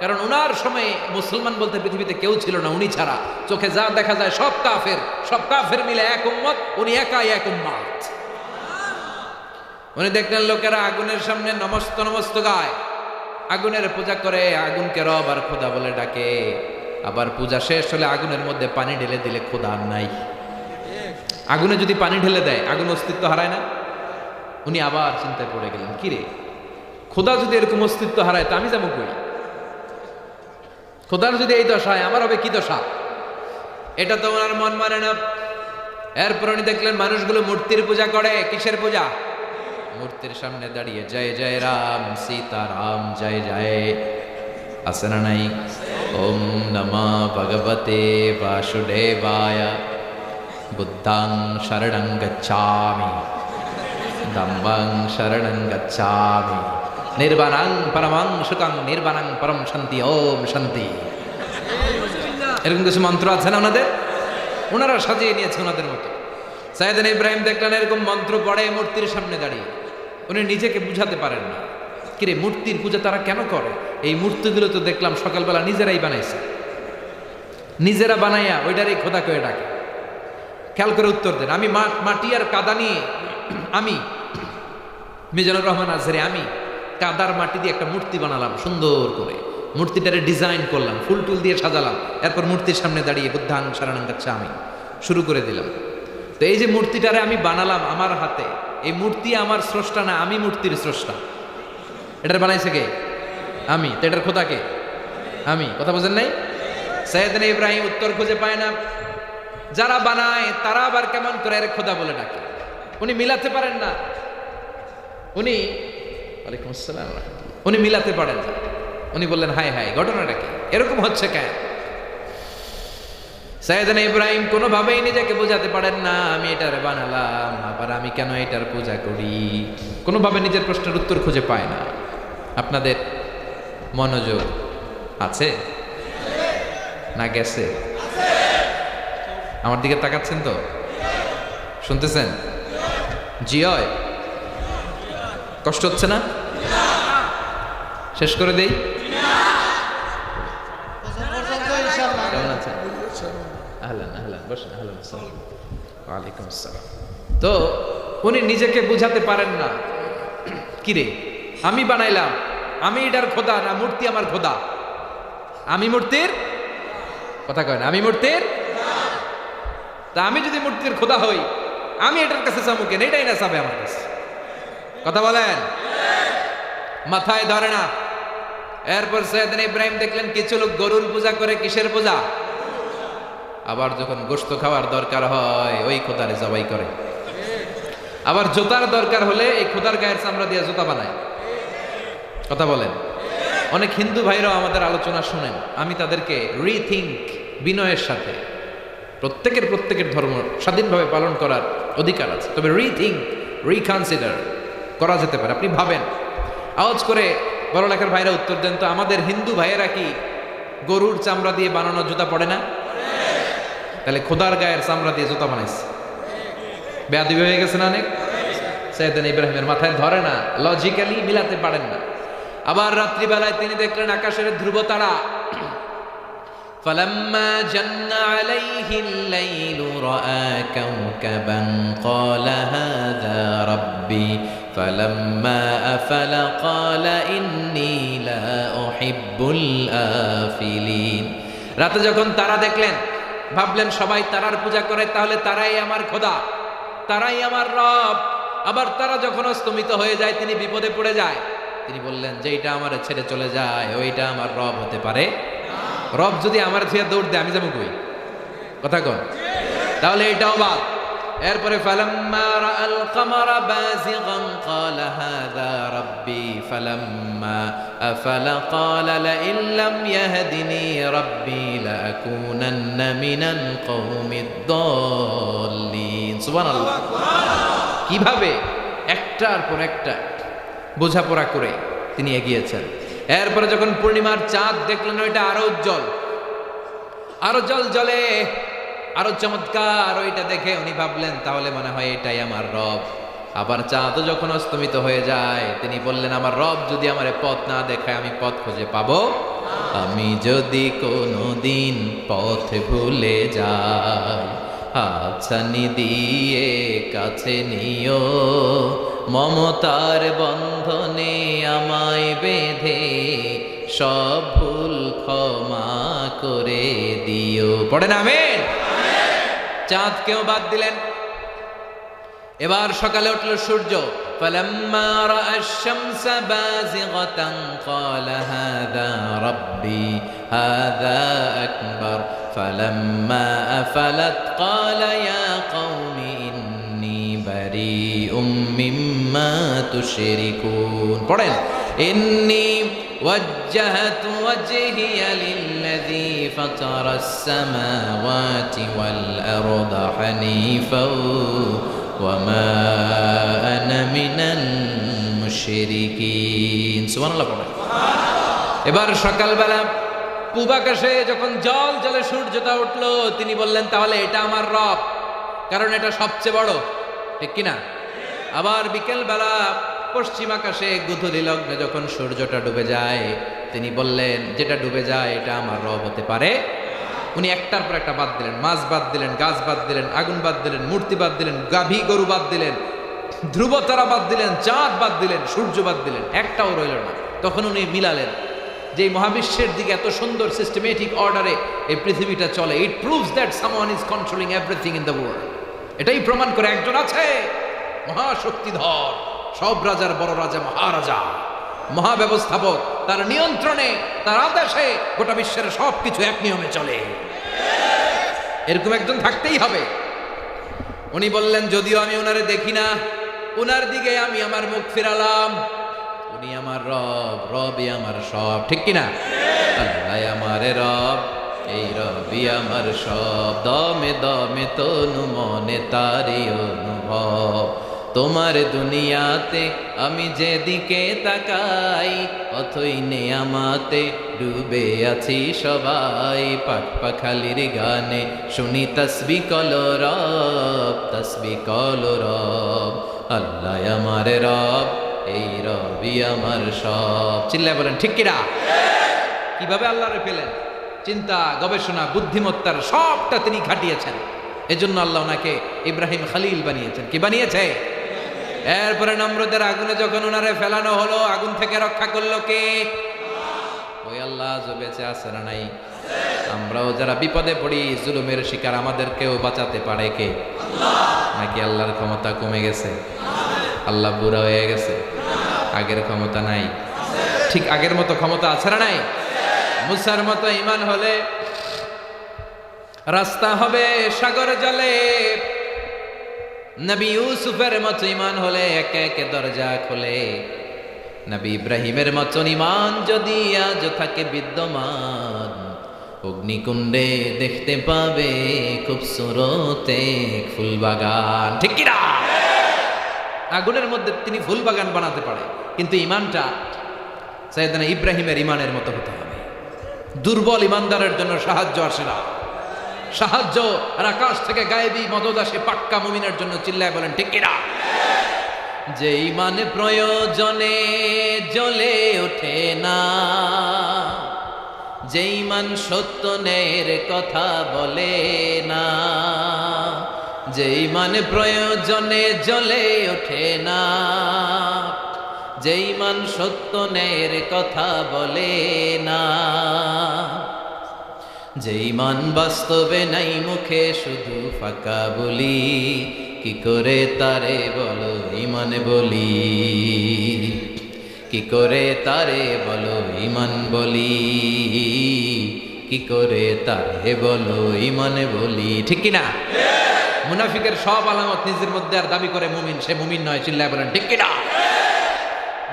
কারণ উনার সময়ে মুসলমান বলতে পৃথিবীতে কেউ ছিল না উনি ছাড়া। চোখে যা দেখা যায় সব কাফের, সব কাফের মিলে এক উম্মত, উনি একাই এক উম্মত। উনি দেখলেন লোকেরা আগুনের সামনে নমস্ত নমস্ত গায়, আগুনের পূজা করে, আগুনকে রব আর খোদা বলে ডাকে। আবার পূজা শেষ হলে আগুনের মধ্যে পানি ঢেলে দিলে খোদা আর নাই। আগুনে যদি পানি ঢেলে দেয় আগুন অস্তিত্ব হারায় না? উনি আবার চিন্তায় পড়ে গেলেন, কিরে খোদা যদি এরকম অস্তিত্ব হারায় তা আমি যাবো কই? খোদার যদি এই দশা হয় আমার হবে কি দশা? এটা তো ওনার মন মানে না। এরপর উনি দেখলেন মানুষগুলো মূর্তির পূজা করে। কিসের পূজা? মূর্তির সামনে দাঁড়িয়ে জয় জয় রাম সীতারাম জয় জয়, আছে না নাই? ওম নমঃ ভগবতে বাসুদেবায়, বুদ্ধাং শরণং গচ্ছামি, ধম্মং শরণং গচ্ছামি, নির্বাণাং পরমং সুখং নির্বাণাং পরম শান্তি, ওম শান্তি। এরকম কিছু মন্ত্র আছে না ওনাদের? ওনারা সাজিয়ে নিয়েছে ওনাদের মতো। সাইয়েদনা ইব্রাহিম দেখলেন এরকম মন্ত্র পড়ে মূর্তির সামনে দাঁড়িয়ে। উনি নিজেকে বুঝাতে পারেন না, কিরে মূর্তির পূজা তারা কেন করে? এই মূর্তিগুলো তো দেখলাম সকালবেলা নিজেরাই বানাইছে, নিজেরা বানাইয়া ওইটারই খোদা করে ডাকে। খেয়াল করে উত্তর দেন। আমি মাটি আর কাদা নিয়ে, আমি মিজানুর রহমান আজহারি, আমি কাদার মাটি দিয়ে একটা মূর্তি বানালাম সুন্দর করে, মূর্তিটারে ডিজাইন করলাম, ফুল টুল দিয়ে সাজালাম। এরপর মূর্তির সামনে দাঁড়িয়ে বুদ্ধাং শরণং গচ্ছামি শুরু করে দিলাম। তো এই যে মূর্তিটারে আমি বানালাম আমার হাতে, এই মূর্তি আমার স্রষ্টা না, আমি মূর্তির স্রষ্টা। এটার বানাইছে কে? আমি। তো এটার খোদা কে? আমি। কথা বুঝেন নাই? সাইয়েদনা ইব্রাহিম উত্তর খুঁজে পায় না। যারা বানায় তারা আবার কেমন করে এর খোদা বলে ডাকে। উনি মিলাতে পারেন না। উনি ওয়ালাইকুম আসসালাম রাহমাতুল্লাহ, উনি মিলাতে পারেন না। উনি বললেন হায় হায় ঘটনাটা কি, এরকম হচ্ছে কেন? সাইয়েদনা ইব্রাহিম কোনোভাবেই নিজেকে বোঝাতে পারেন না, আমি এটারে বানালাম, আবার আমি কেন এটার পূজা করি? কোনোভাবে নিজের প্রশ্নের উত্তর খুঁজে পায় না। আপনাদের মনোযোগ আছে না গেছে? আমার দিকে তাকাচ্ছেন তো? শুনতেছেন? জি হয়? কষ্ট হচ্ছে না? শেষ করে দেই? কেমন আছেন? আহলান আহলান, বসেন। আহলান আসসালাম, ওয়ালাইকুম আসসালাম। তো উনি নিজেকে বুঝাতে পারেন না, কিরে আমি বানাইলাম, আমি এটার খোদা না মূর্তি আমার খোদা? আমি মূর্তির কথা কয় না, আমি মূর্তির। তা আমি যদি মূর্তির খোদা হই, আমি এটার কাছে চাবো কেন? এটাই না চাবে আমার কাছে। কথা বলেন, মাথায় ধরে না। এরপর সাইয়েদনা ইব্রাহিম দেখলেন কিছু লোক গরুর পূজা করে। কিসের পূজা? আবার যখন গোশত খাওয়ার দরকার হয় ওই খোদারে জবাই করে। আবার জুতার দরকার হলে এই খোদার গায়ের চামড়া দিয়ে জুতা বানায়। কথা বলেন। অনেক হিন্দু ভাইরাও আমাদের আলোচনা শুনেন, আমি তাদেরকে রিথিঙ্ক, বিনয়ের সাথে, প্রত্যেকের ধর্ম স্বাধীনভাবে পালন করার অধিকার আছে, তবে রিথিঙ্ক, রিকনসিডার করা যেতে পারে। আপনি ভাবেন। আওয়াজ করে বড় লেখার ভাইরা উত্তর দেন তো, আমাদের হিন্দু ভাইয়েরা কি গরুর চামড়া দিয়ে বানানো জুতা পড়ে না? তাহলে খোদার গায়ের চামড়া দিয়ে জুতা বানাইছে। বেয়াদবি হয়ে গেছে না অনেক? সাইয়েদনা ইব্রাহিমের মাথায় ধরে না, লজিক্যালি মিলাতে পারেন না। আবার রাত্রিবেলায় তিনি দেখলেন আকাশের ধ্রুব তারা। فلما جن عليه الليل رأى كوكبا قال هذا ربي فلما أفل قال إني لا أحب الآفلين। রাতে যখন তারা দেখলেন ভাবলেন সবাই তারার পূজা করে, তাহলে তারাই আমার খোদা, তারাই আমার রব। আবার তারা যখন অস্তমিত হয়ে যায় তিনি বিপদে পড়ে যায়। তিনি বললেন যেইটা আমার ছেড়ে চলে যায় ওইটা আমার রব হতে পারে? রব যদি আমার ছেড়ে দৌড় দেয় আমি যাবো কই? কথা কন। তাহলে এটাও বাদ। এরপরে ফালাম্মা রাআল কামারা বাযিগান ক্বালা হাযা রাব্বি ফালাম্মা আফালা ক্বালা লা ইল্লাম ইয়াহদিনি রাব্বি লাআকুনান্না মিনাল কওমিদ দাল্লিন। সুবহানাল্লাহ। কিভাবে একটার পর একটা বোঝাপড়া করে তিনি এগিয়েছেন। এরপরে যখন পূর্ণিমার চাঁদ দেখলেন ওইটা আরো উজ্জ্বল, আরো জ্বলে, আরো চমৎকার, ওইটা দেখে উনি ভাবলেন তাহলে মনে হয় এটাই আমার রব। আবার চাঁদ যখন অস্তমিত হয়ে যায় তিনি বললেন আমার রব যদি আমার পথ না দেখায় আমি পথ খুঁজে পাবো? আমি যদি কোনোদিন পথ ভুলে যাই হাতছানি দিয়ে কাছে নিও, মমতার বন্ধনে আমায় বেঁধে সব ভুল ক্ষমা করে দিও। পড়েন আমিন। চাঁদকেও বাদ দিলেন। এবার সকালে উঠল সূর্য। ফালাম্মা রাআ আশ-শামসা বাযিগাতান ক্বালা হাযা রাব্বি হাযা আকবার ফালাম্মা আফালাত ক্বালা ইয়া কওমি ইন্নী বারীউম মিম্মা তুশরিকুন। পড়েন ইন্নী وجهت وجهي للذي فطر السماوات والأرض حنيفا وما أنا من المشركين। سبحان الله। এবার সকালবেলা পূব আকাশে যখন জ্বলে সূর্যটা উঠলো তিনি বললেন তাহলে এটা আমার রব, কারণ এটা সবচেয়ে বড়, ঠিক কিনা? আবার বিকেল বেলা পশ্চিম আকাশে গুধূলি লগ্নে যখন সূর্যটা ডুবে যায় তিনি বললেন যেটা ডুবে যায় এটা আমার রব হতে পারে? উনি একটার পর একটা বাদ দিলেন, মাছ বাদ দিলেন, গাছ বাদ দিলেন, আগুন বাদ দিলেন, মূর্তি বাদ দিলেন, গাভী গরু বাদ দিলেন, ধ্রুবতারা বাদ দিলেন, চাঁদ বাদ দিলেন, সূর্য বাদ দিলেন, একটাও রইল না। তখন উনি মিলালেন যে মহাবিশ্বের দিকে এত সুন্দর সিস্টেমেটিক অর্ডারে এই পৃথিবীটা চলে। It proves that someone is controlling everything in the world. এটাই প্রমাণ করে একজন আছে মহাশক্তিধর, সব রাজার বড় রাজা, মহারাজা, মহাব্যবস্থাপক, তার নিয়ন্ত্রণে, তার আদেশে গোটা বিশ্বের সবকিছু এক নিয়মে চলে। এরকম একজন থাকতেই হবে। উনি বললেন যদিও আমি ওনারে দেখি না, ওনার দিকে আমি আমার মুখ ফিরালাম। উনি আমার রব, রবই আমার সব, ঠিক কিনা? আল্লাহ আমার রব, এই রবি আমার সব। দমে দমে তনু মনে তারি অনুভব। তোমার দুনিয়াতে আমি যেদিকে তাকাই অথই নেয়ামাতে ডুবে আছি সবাই। পাখ পাখালির গানে শুনি তাসবিহ কলো রব, তাসবিহ কলো রব। আল্লাহ আমার রব, এই রবি আমার সব। চিল্লায় বলেন ঠিক কিনা? কিভাবে আল্লাহরে পেলেন? চিন্তা, গবেষণা, বুদ্ধিমত্তার সবটা তিনি খাটিয়েছেন। এজন্য আল্লাহ ওনাকে ইব্রাহিম খলিল বানিয়েছেন। কি বানিয়েছে? এরপরে নমরুদের আগুনে যখন ওনারে ফেলানো হলো, আগুন থেকে রক্ষা করলো কে? ওই আল্লাহ আজও বেঁচে আছে না নাই? আমরাও যারা বিপদে পড়ি, জুলুমের শিকার, আমাদেরকেও বাঁচাতে পারে কে? নাকি আল্লাহর ক্ষমতা কমে গেছে? আল্লাহ বুড়া হয়ে গেছে? আগের ক্ষমতা নাই? ঠিক আগের মতো ক্ষমতা আছে না নাই? মুসার মতো ঈমান হলে রাস্তা হবে সাগর জলে, নবী ইউসুফের মতো ঈমান হলে একে একে দরজা খোলে। নবী ইব্রাহিমের মতো ঈমান যদি আজ থাকে বিদ্যমান, অগ্নিকুণ্ডে দেখতে পাবে খুবসুরত এক ফুলবাগান। ঠিক কিনা? আগুনের মধ্যে তিনি ফুলবাগান বানাতে পারে, কিন্তু ঈমানটা সাইয়েদনা ইব্রাহিমের ঈমানের মতো হতে হবে। দুর্বল ঈমানদারের জন্য সাহায্য আসে না। সাহায্য আর আকাশ থেকে গায়েবী মদদ আসে পাক্কা মুমিনের জন্য। চিল্লায় বলেন ঠিক কিনা? যে ঈমানে প্রয়োজনে জ্বলে ওঠে না, যে ঈমান সত্য ন্যায়ের কথা বলে না, যে ঈমানে প্রয়োজনে জ্বলে ওঠে না, যে ঈমান সত্য ন্যায়ের কথা বলে না, যে ঈমান বাস্তবে নাই মুখে শুধু ফাঁকা বলি, কি করে তারে বলো ঈমান বলি, কি করে তারে বলো ঈমান বলি, কি করে তারে বলো ঈমান বলি। ঠিক কিনা? মুনাফিকের সব আলামত নিজের মধ্যে আর দাবি করে মুমিন, সে মুমিন নয়। চিল্লায় বলেন ঠিক কিনা?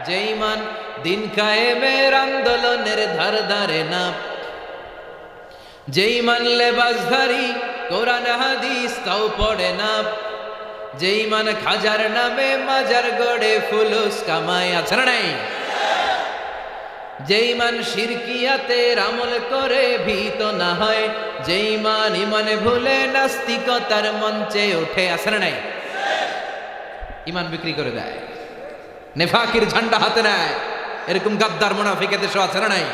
যে ঈমান দিন কায়েমের আন্দোলনের ধার ধারে না, যে ঈমান লেবাসধারী কোরআন হাদিস তাও পড়ে না, যে ঈমান খাজার নামে মাজার গড়ে ফুলুস কামায়, আছে না নাই? যে ঈমান শিরকিয়াতের আমল করে ভীত না হয়, যে ঈমান ইমানে ভুলে নাস্তিকতার মঞ্চে ওঠে, আছে না নাই? ঈমান বিক্রি করে দেয়, নেফাকির ঝান্ডা হাতে নেয়, এরকম গাদ্দার মুনাফিক এদেশে আছে না নাই?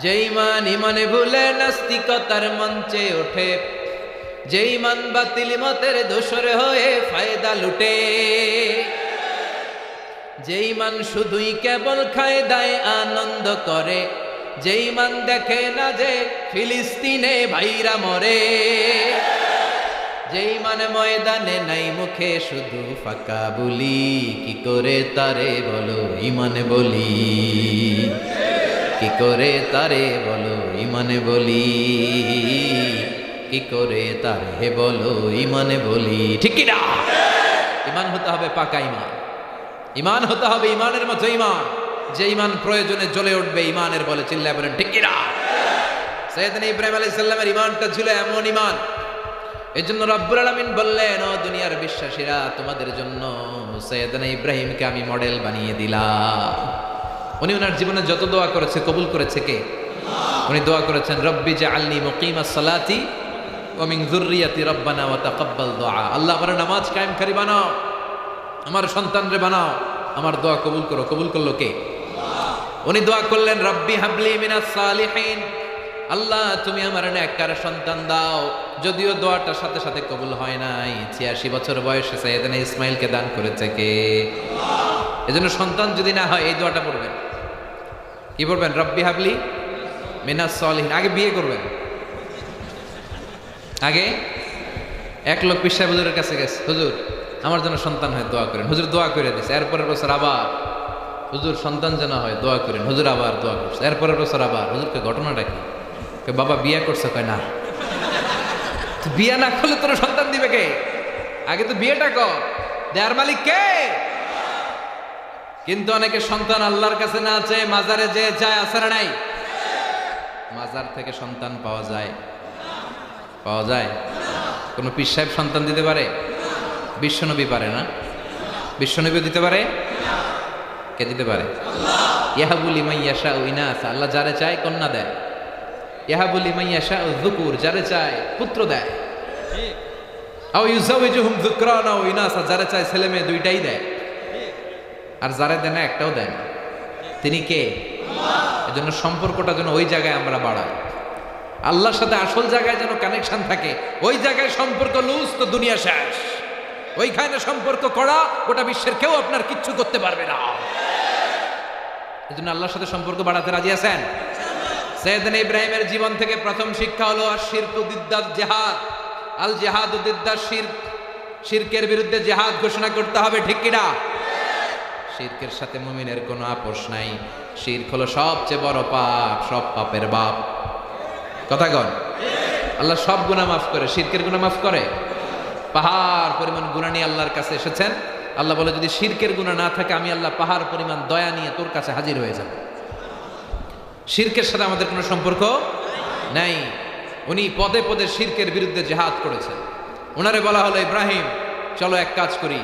যে ঈমান ইমানে ভুলে নাস্তিকতার মঞ্চে ওঠে, যে ঈমান বাতিল মতের দোসর হয়ে ফায়দা লুটে, যে ঈমান শুধুই কেবল খায় দায় আনন্দ করে, যে ঈমান দেখে না যে ফিলিস্তিনে ভাইরা মরে, যে ঈমান ময়দানে নাই মুখে শুধু ফাঁকা বলি, কি করে তারে বলো ঈমানে বলি, কি করে তারে বলো ঈমানে বলি, কি করে তারে বলো ঈমানে বলি, ঠিক কি না? ঈমান হতে হবে পাকা ঈমান, ঈমান হতে হবে ঈমানের মতো ঈমান, যে ঈমান প্রয়োজনে জ্বলে উঠবে ঈমানের বলে। চিল্লায় বলেন ঠিক কি না? সাইয়েদনা ইব্রাহিম আলাইহিস সালামের ঈমানটা ছিল এমন ঈমান, এজন্য রব্বুল আলামিন বললেন, ও দুনিয়ার বিশ্বাসীরা, তোমাদের জন্য সাইয়েদনা ইব্রাহিমকে আমি মডেল বানিয়ে দিলাম। উনি ওনার জীবনে যত দোয়া করেছে কবুল করেছে কে? উনি দোয়া করেছেন, রব্বি জাআলনি মুকিমাস সালাতি ওয়া মিন যুররিয়াতি রব্বানা ওয়া তাকাব্বাল দুআ। আল্লাহ আমার নামাজ কায়েমকারী বানাও, আমার সন্তানরে বানাও, আমার দোয়া কবুল করো। কবুল করলো কে? উনি দোয়া করলেন, রব্বি হাবলি মিনাস সালিহিন, আল্লাহ তুমি আমার নেককার সন্তান দাও। যদিও দোয়াটার সাথে সাথে কবুল হয় নাই, ৮৬ বছর বয়সে সাইয়েদনা ইসমাইলকে দান করেছে কে? এজন্য সন্তান যদি না হয় এই দোয়াটা পড়বেন। কি পড়বেন? রব্বি হাবলি মিনাস সালিহিন। আগে বিয়ে করবেন, আগে এক লোক পীর সাহেব হুজুরের কাছে গেছে, হুজুর আমার জন্য সন্তান হয় দোয়া করেন। হুজুর দোয়া করে দিছে। এরপরের বছর আবার, হুজুর সন্তান যেন হয় দোয়া করেন। হুজুর আবার দোয়া করছে। এরপরের বছর আবার, হুজুরকে ঘটনাটা কি? বাবা বিয়ে করছে। কয় না, বিয়ে না করলে তোর সন্তান দিবে কে? আগে তো বিয়েটা কর, দেয়ার মালিক কে? কিন্তু অনেকে সন্তান আল্লাহর কাছে না চেয়ে মাজারে যে চায়, আছে না নাই? মাজার থেকে সন্তান পাওয়া যায়? পাওয়া যায়? কোন পীর সাহেব সন্তান দিতে পারে? বিশ্বনবী পারে না? বিশ্বনবী দিতে পারে? কে দিতে পারে? ইয়াহাবু লিমান ইয়াশাউ ইনাসা, আল্লাহ যারে চায় কন্যা দেয়। ইয়াহাবু লিমান ইয়াশাউ যুকুর, যারে চায় পুত্র দেয়। আও ইউযাওয়িজুহুম যুকরানা ওয়া ইনাসা, যারে চায় ছেলে মেয়ে দুইটাই দেয়। আর যারে দেয় না একটাও দেয় না। তিনি কে? আল্লাহ। এজন্য সম্পর্কটা যেন ওই জায়গায় আমরা বাড়াই, আল্লাহর সাথে আসল জায়গায় যেন কানেকশন থাকে। ওই জায়গায় সম্পর্ক লুজ তো দুনিয়া শেষ। ওইখানে সম্পর্ক করা গোটা বিশ্বের কেউ আপনার কিচ্ছু করতে পারবে না। এজন্য আল্লাহর সাথে সম্পর্ক বাড়াতে রাজি আছেন? সাইয়েদনা ইব্রাহিমের জীবন থেকে প্রথম শিক্ষা হলো আশ-শিরকু দিদ্দাত জিহাদ, আল জিহাদু দিদ্দাত শিরক। শিরকের বিরুদ্ধে জিহাদ ঘোষণা করতে হবে, ঠিক কি না? শিরকের সাথে মুমিনের কোনো আপোষ নাই। শিরক হলো সবচেয়ে বড় পাপ, সব পাপের বাপ। কথা কন। আল্লাহ সব গুনাহ মাফ করে, শিরকের গুনাহ মাফ করে? পাহাড় পরিমাণ গুনাহ নিয়ে আল্লাহর কাছে এসেছেন। আল্লাহ বলে, যদি শিরকের গুনাহ না থাকে আমি আল্লাহ পাহাড় পরিমাণ দয়া নিয়ে তোর কাছে হাজির হয়ে যাব। শিরকের সাথে আমাদের কোনো সম্পর্ক নাই। উনি পদে পদে শিরকের বিরুদ্ধে জিহাদ করেছেন। ওনারে বলা হলো, ইব্রাহিম চলো এক কাজ করি,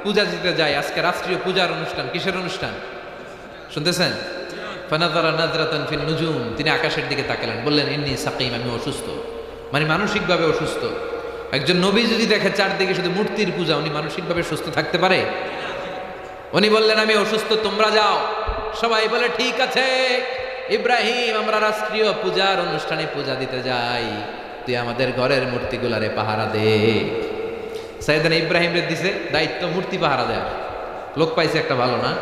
পূজা দিতে যাই। আজকে রাষ্ট্রীয় পূজার অনুষ্ঠান। কিসের অনুষ্ঠান শুনতেছেন? ফানাযারা নাযরাতান ফিন নুজুম, তিনি আকাশের দিকে তাকালেন, বললেন, ইন্নী সাকিম, আমি অসুস্থ, মানে মানসিকভাবে অসুস্থ। একজন নবী যদি দেখে চারদিকে শুধু মূর্তির পূজা, উনি মানসিকভাবে সুস্থ থাকতে পারে? উনি বললেন, আমি অসুস্থ, তোমরা যাও। সবাই বলে, ঠিক আছে ইব্রাহিম, আমরা রাষ্ট্রীয় পূজার অনুষ্ঠানে পূজা দিতে যাই, তুই আমাদের ঘরের মূর্তিগুলারে পাহারা দে। সাইয়েদনা ইব্রাহিম রে দিছে দায়িত্ব মূর্তি পাহারা দেয়। লোক পাইছে একটা, ভালো না?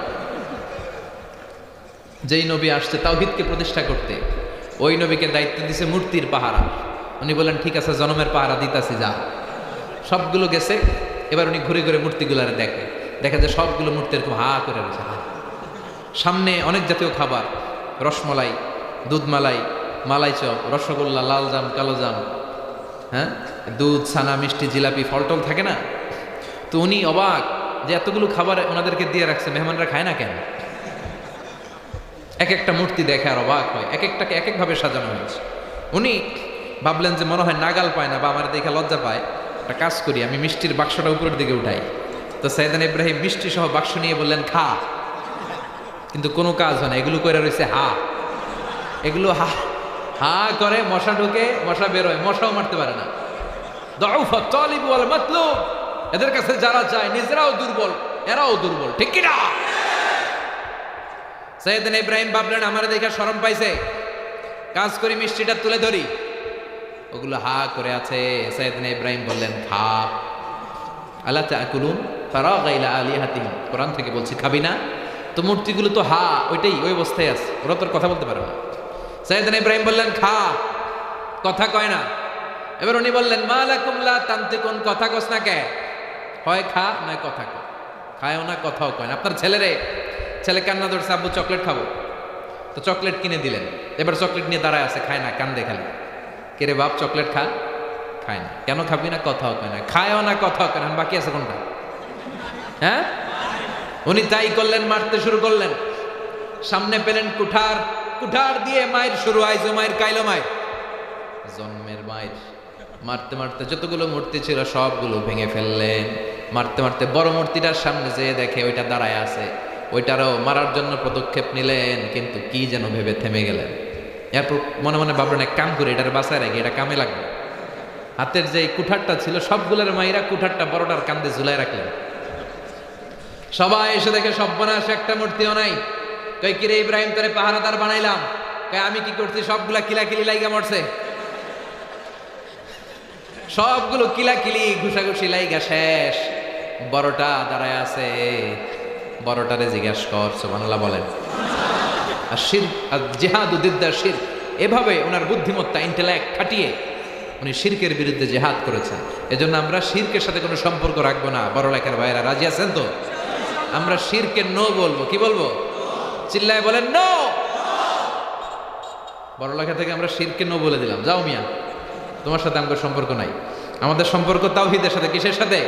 যেই নবী আসছে তাওহীদকে প্রতিষ্ঠা করতে, ওই নবীকে দায়িত্ব দিছে মূর্তির পাহারা। উনি বলেন, ঠিক আছে জনমের পাহারা দিতাছি, যা। সবগুলো গেছে। এবার উনি ঘুরে ঘুরে মূর্তিগুলারে দেখে, দেখা যায় সবগুলো মূর্তি এরকম হা করে রয়েছে। সামনে অনেক জাতীয় খাবার, রসমলাই, দুধমালাই, মালাই চপ, রসগোল্লা, লাল জাম, কালো জাম, হ্যাঁ, দুধ ছানা মিষ্টি জিলাপি ফলটল থাকে না, তো উনি অবাক যে এতগুলো খাবার ওনাদেরকে দিয়ে রাখছে, মেহমানরা খায় না কেন? এক একটা মূর্তি দেখে আর অবাক হয়, এক একটাকে এক একভাবে সাজানো হয়েছে। উনি ভাবলেন যে মনে হয় নাগাল পায় না বা আমার দেখে লজ্জা পায়, একটা কাজ করি, আমি মিষ্টির বাক্সটা উপরের দিকে উঠাই। তো সাইয়েদনা ইব্রাহিম মিষ্টি সহ বাক্স নিয়ে বললেন খা, কিন্তু কোনো কাজ হয় না, এগুলো করে রয়েছে হা, এগুলো হা হা করে, মশা ঢুকে, মশা বেরোয়, মশাও মারতে পারে না। দাউফা তালিব ওয়াল মাতলুব, এদের কাছে যারা চায় নিজেরাও দুর্বল, এরাও দুর্বল, ঠিক কি না? সাইয়েদনা ইব্রাহিম ভাবলেন আমার দেখে শরম পাইছে, কাজ করি মিষ্টিটা তুলে ধরি, ওগুলো হা করে আছে। সাইয়েদনা ইব্রাহিম বললেন খা। আলা তাকুলুন ফারাগা ইলা আলিহাতিহিম, কোরআন থেকে বলছি খাবি না? তো মূর্তিগুলো তো হা, ওইটাই ওই অবস্থায় আছে, ওরা তোর কথা বলতে পারে না। সাইয়েদনা ইব্রাহিম বললেন খা, কথা কয় না। এবার উনি বললেন মা লাকুম লা তানতিকুন, কথা কস না কে? হয় খা নয় কথা কয়, খায়ও না কথাও কয় না। আপনার ছেলে কান্না ধরছে, আব্বু চকলেট খাবো, তো চকলেট কিনে দিলেন, এবার চকলেট নিয়ে দাঁড়ায় আছে, খায় না, কান্দে খালি, কে রে বাপ চকলেট খা, খায় না। কেন খাবি না? কথাও কয় না, খায়ও না কথাও কয় না, বাকি আছে কোনটা? হ্যাঁ, উনি তাই করলেন, মারতে শুরু করলেন। সামনে পেলেন কুঠার দিয়ে মায়ের শুরু, আইজো মায়ের কাইলো মায়ের, জন্মের মায়ের। মারতে মারতে যতগুলো মূর্তি ছিল সবগুলো ভেঙে ফেললেন। মারতে মারতে বড় মূর্তিটার সামনে যেয়ে দেখে ওইটা দাঁড়ায় আছে, ওইটারও মারার জন্য পদক্ষেপ নিলেন, কিন্তু কি যেন ভেবে থেমে গেলেন। এরপর মনে মনে ভাবলেন এক কাম করে এটার বাসায় রাখি, এটা কামে লাগবে। হাতের যে কুঠারটা ছিল সবগুলোর মায়েরা কুঠারটা বড়টার কান্দে ঝুলাই রাখলেন। সবাই এসে দেখে সর্বনাশ, একটা মূর্তিও নাই। কই কিরে ইব্রাহিম, তোরে পাহারাদার বানাইলাম, কই আমি কি করছি? সবগুলা কিলাকিলি লাইগা মরছে, সবগুলো কিলাকিলি ঘুষাঘুষি লাইগা শেষ। বড়টা দাঁড়ায় আছে, বড়টারে জিজ্ঞাস কর, সুবহানাল্লাহ বলেন। আর শিরক আর জিহাদু দিদ্দার শিরক, এভাবে ওনার বুদ্ধিমত্তা, ইন্টেলেক্ট খাটিয়ে উনি শিরকের বিরুদ্ধে জিহাদ করেছেন। এজন্য আমরা শিরকের সাথে কোনো সম্পর্ক রাখবো না। বড় লেখার ভাইয়েরা রাজি আছেন তো? আমরা শিরকের নো বলবো। কি বলবো? চিল্লায় বলেন নো। বড় লেখা থেকে আমরা শিরকের নো বলে দিলাম, যাও মিয়া, তোমার সাথে আমাদের সম্পর্ক নাই। আমাদের সম্পর্ক তাওহীদের সাথে। কিসের সাথে?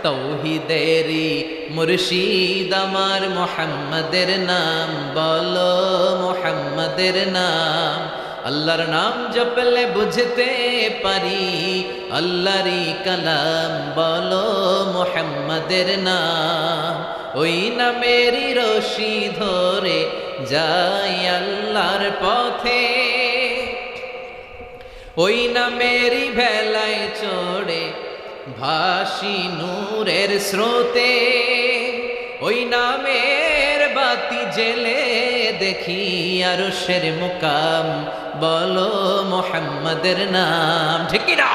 তাওহীদেরই মুর্শিদ আমার মুহাম্মাদের নাম বলো, মুহাম্মাদের নাম। আল্লাহর নাম জপলে বুঝতে পারি আল্লাহরই কালাম বলো, মুহাম্মাদের নাম। ওই নামেরই রশি ধরে যাই আল্লাহর পথে, ওই নামেরই ভেলায় চড়ে ভাসি নূরের স্রোতে। ওই নামের বাতি জেলে দেখি আরশের মুকাম বলো, মুহাম্মাদের নাম। ঠিক কি না?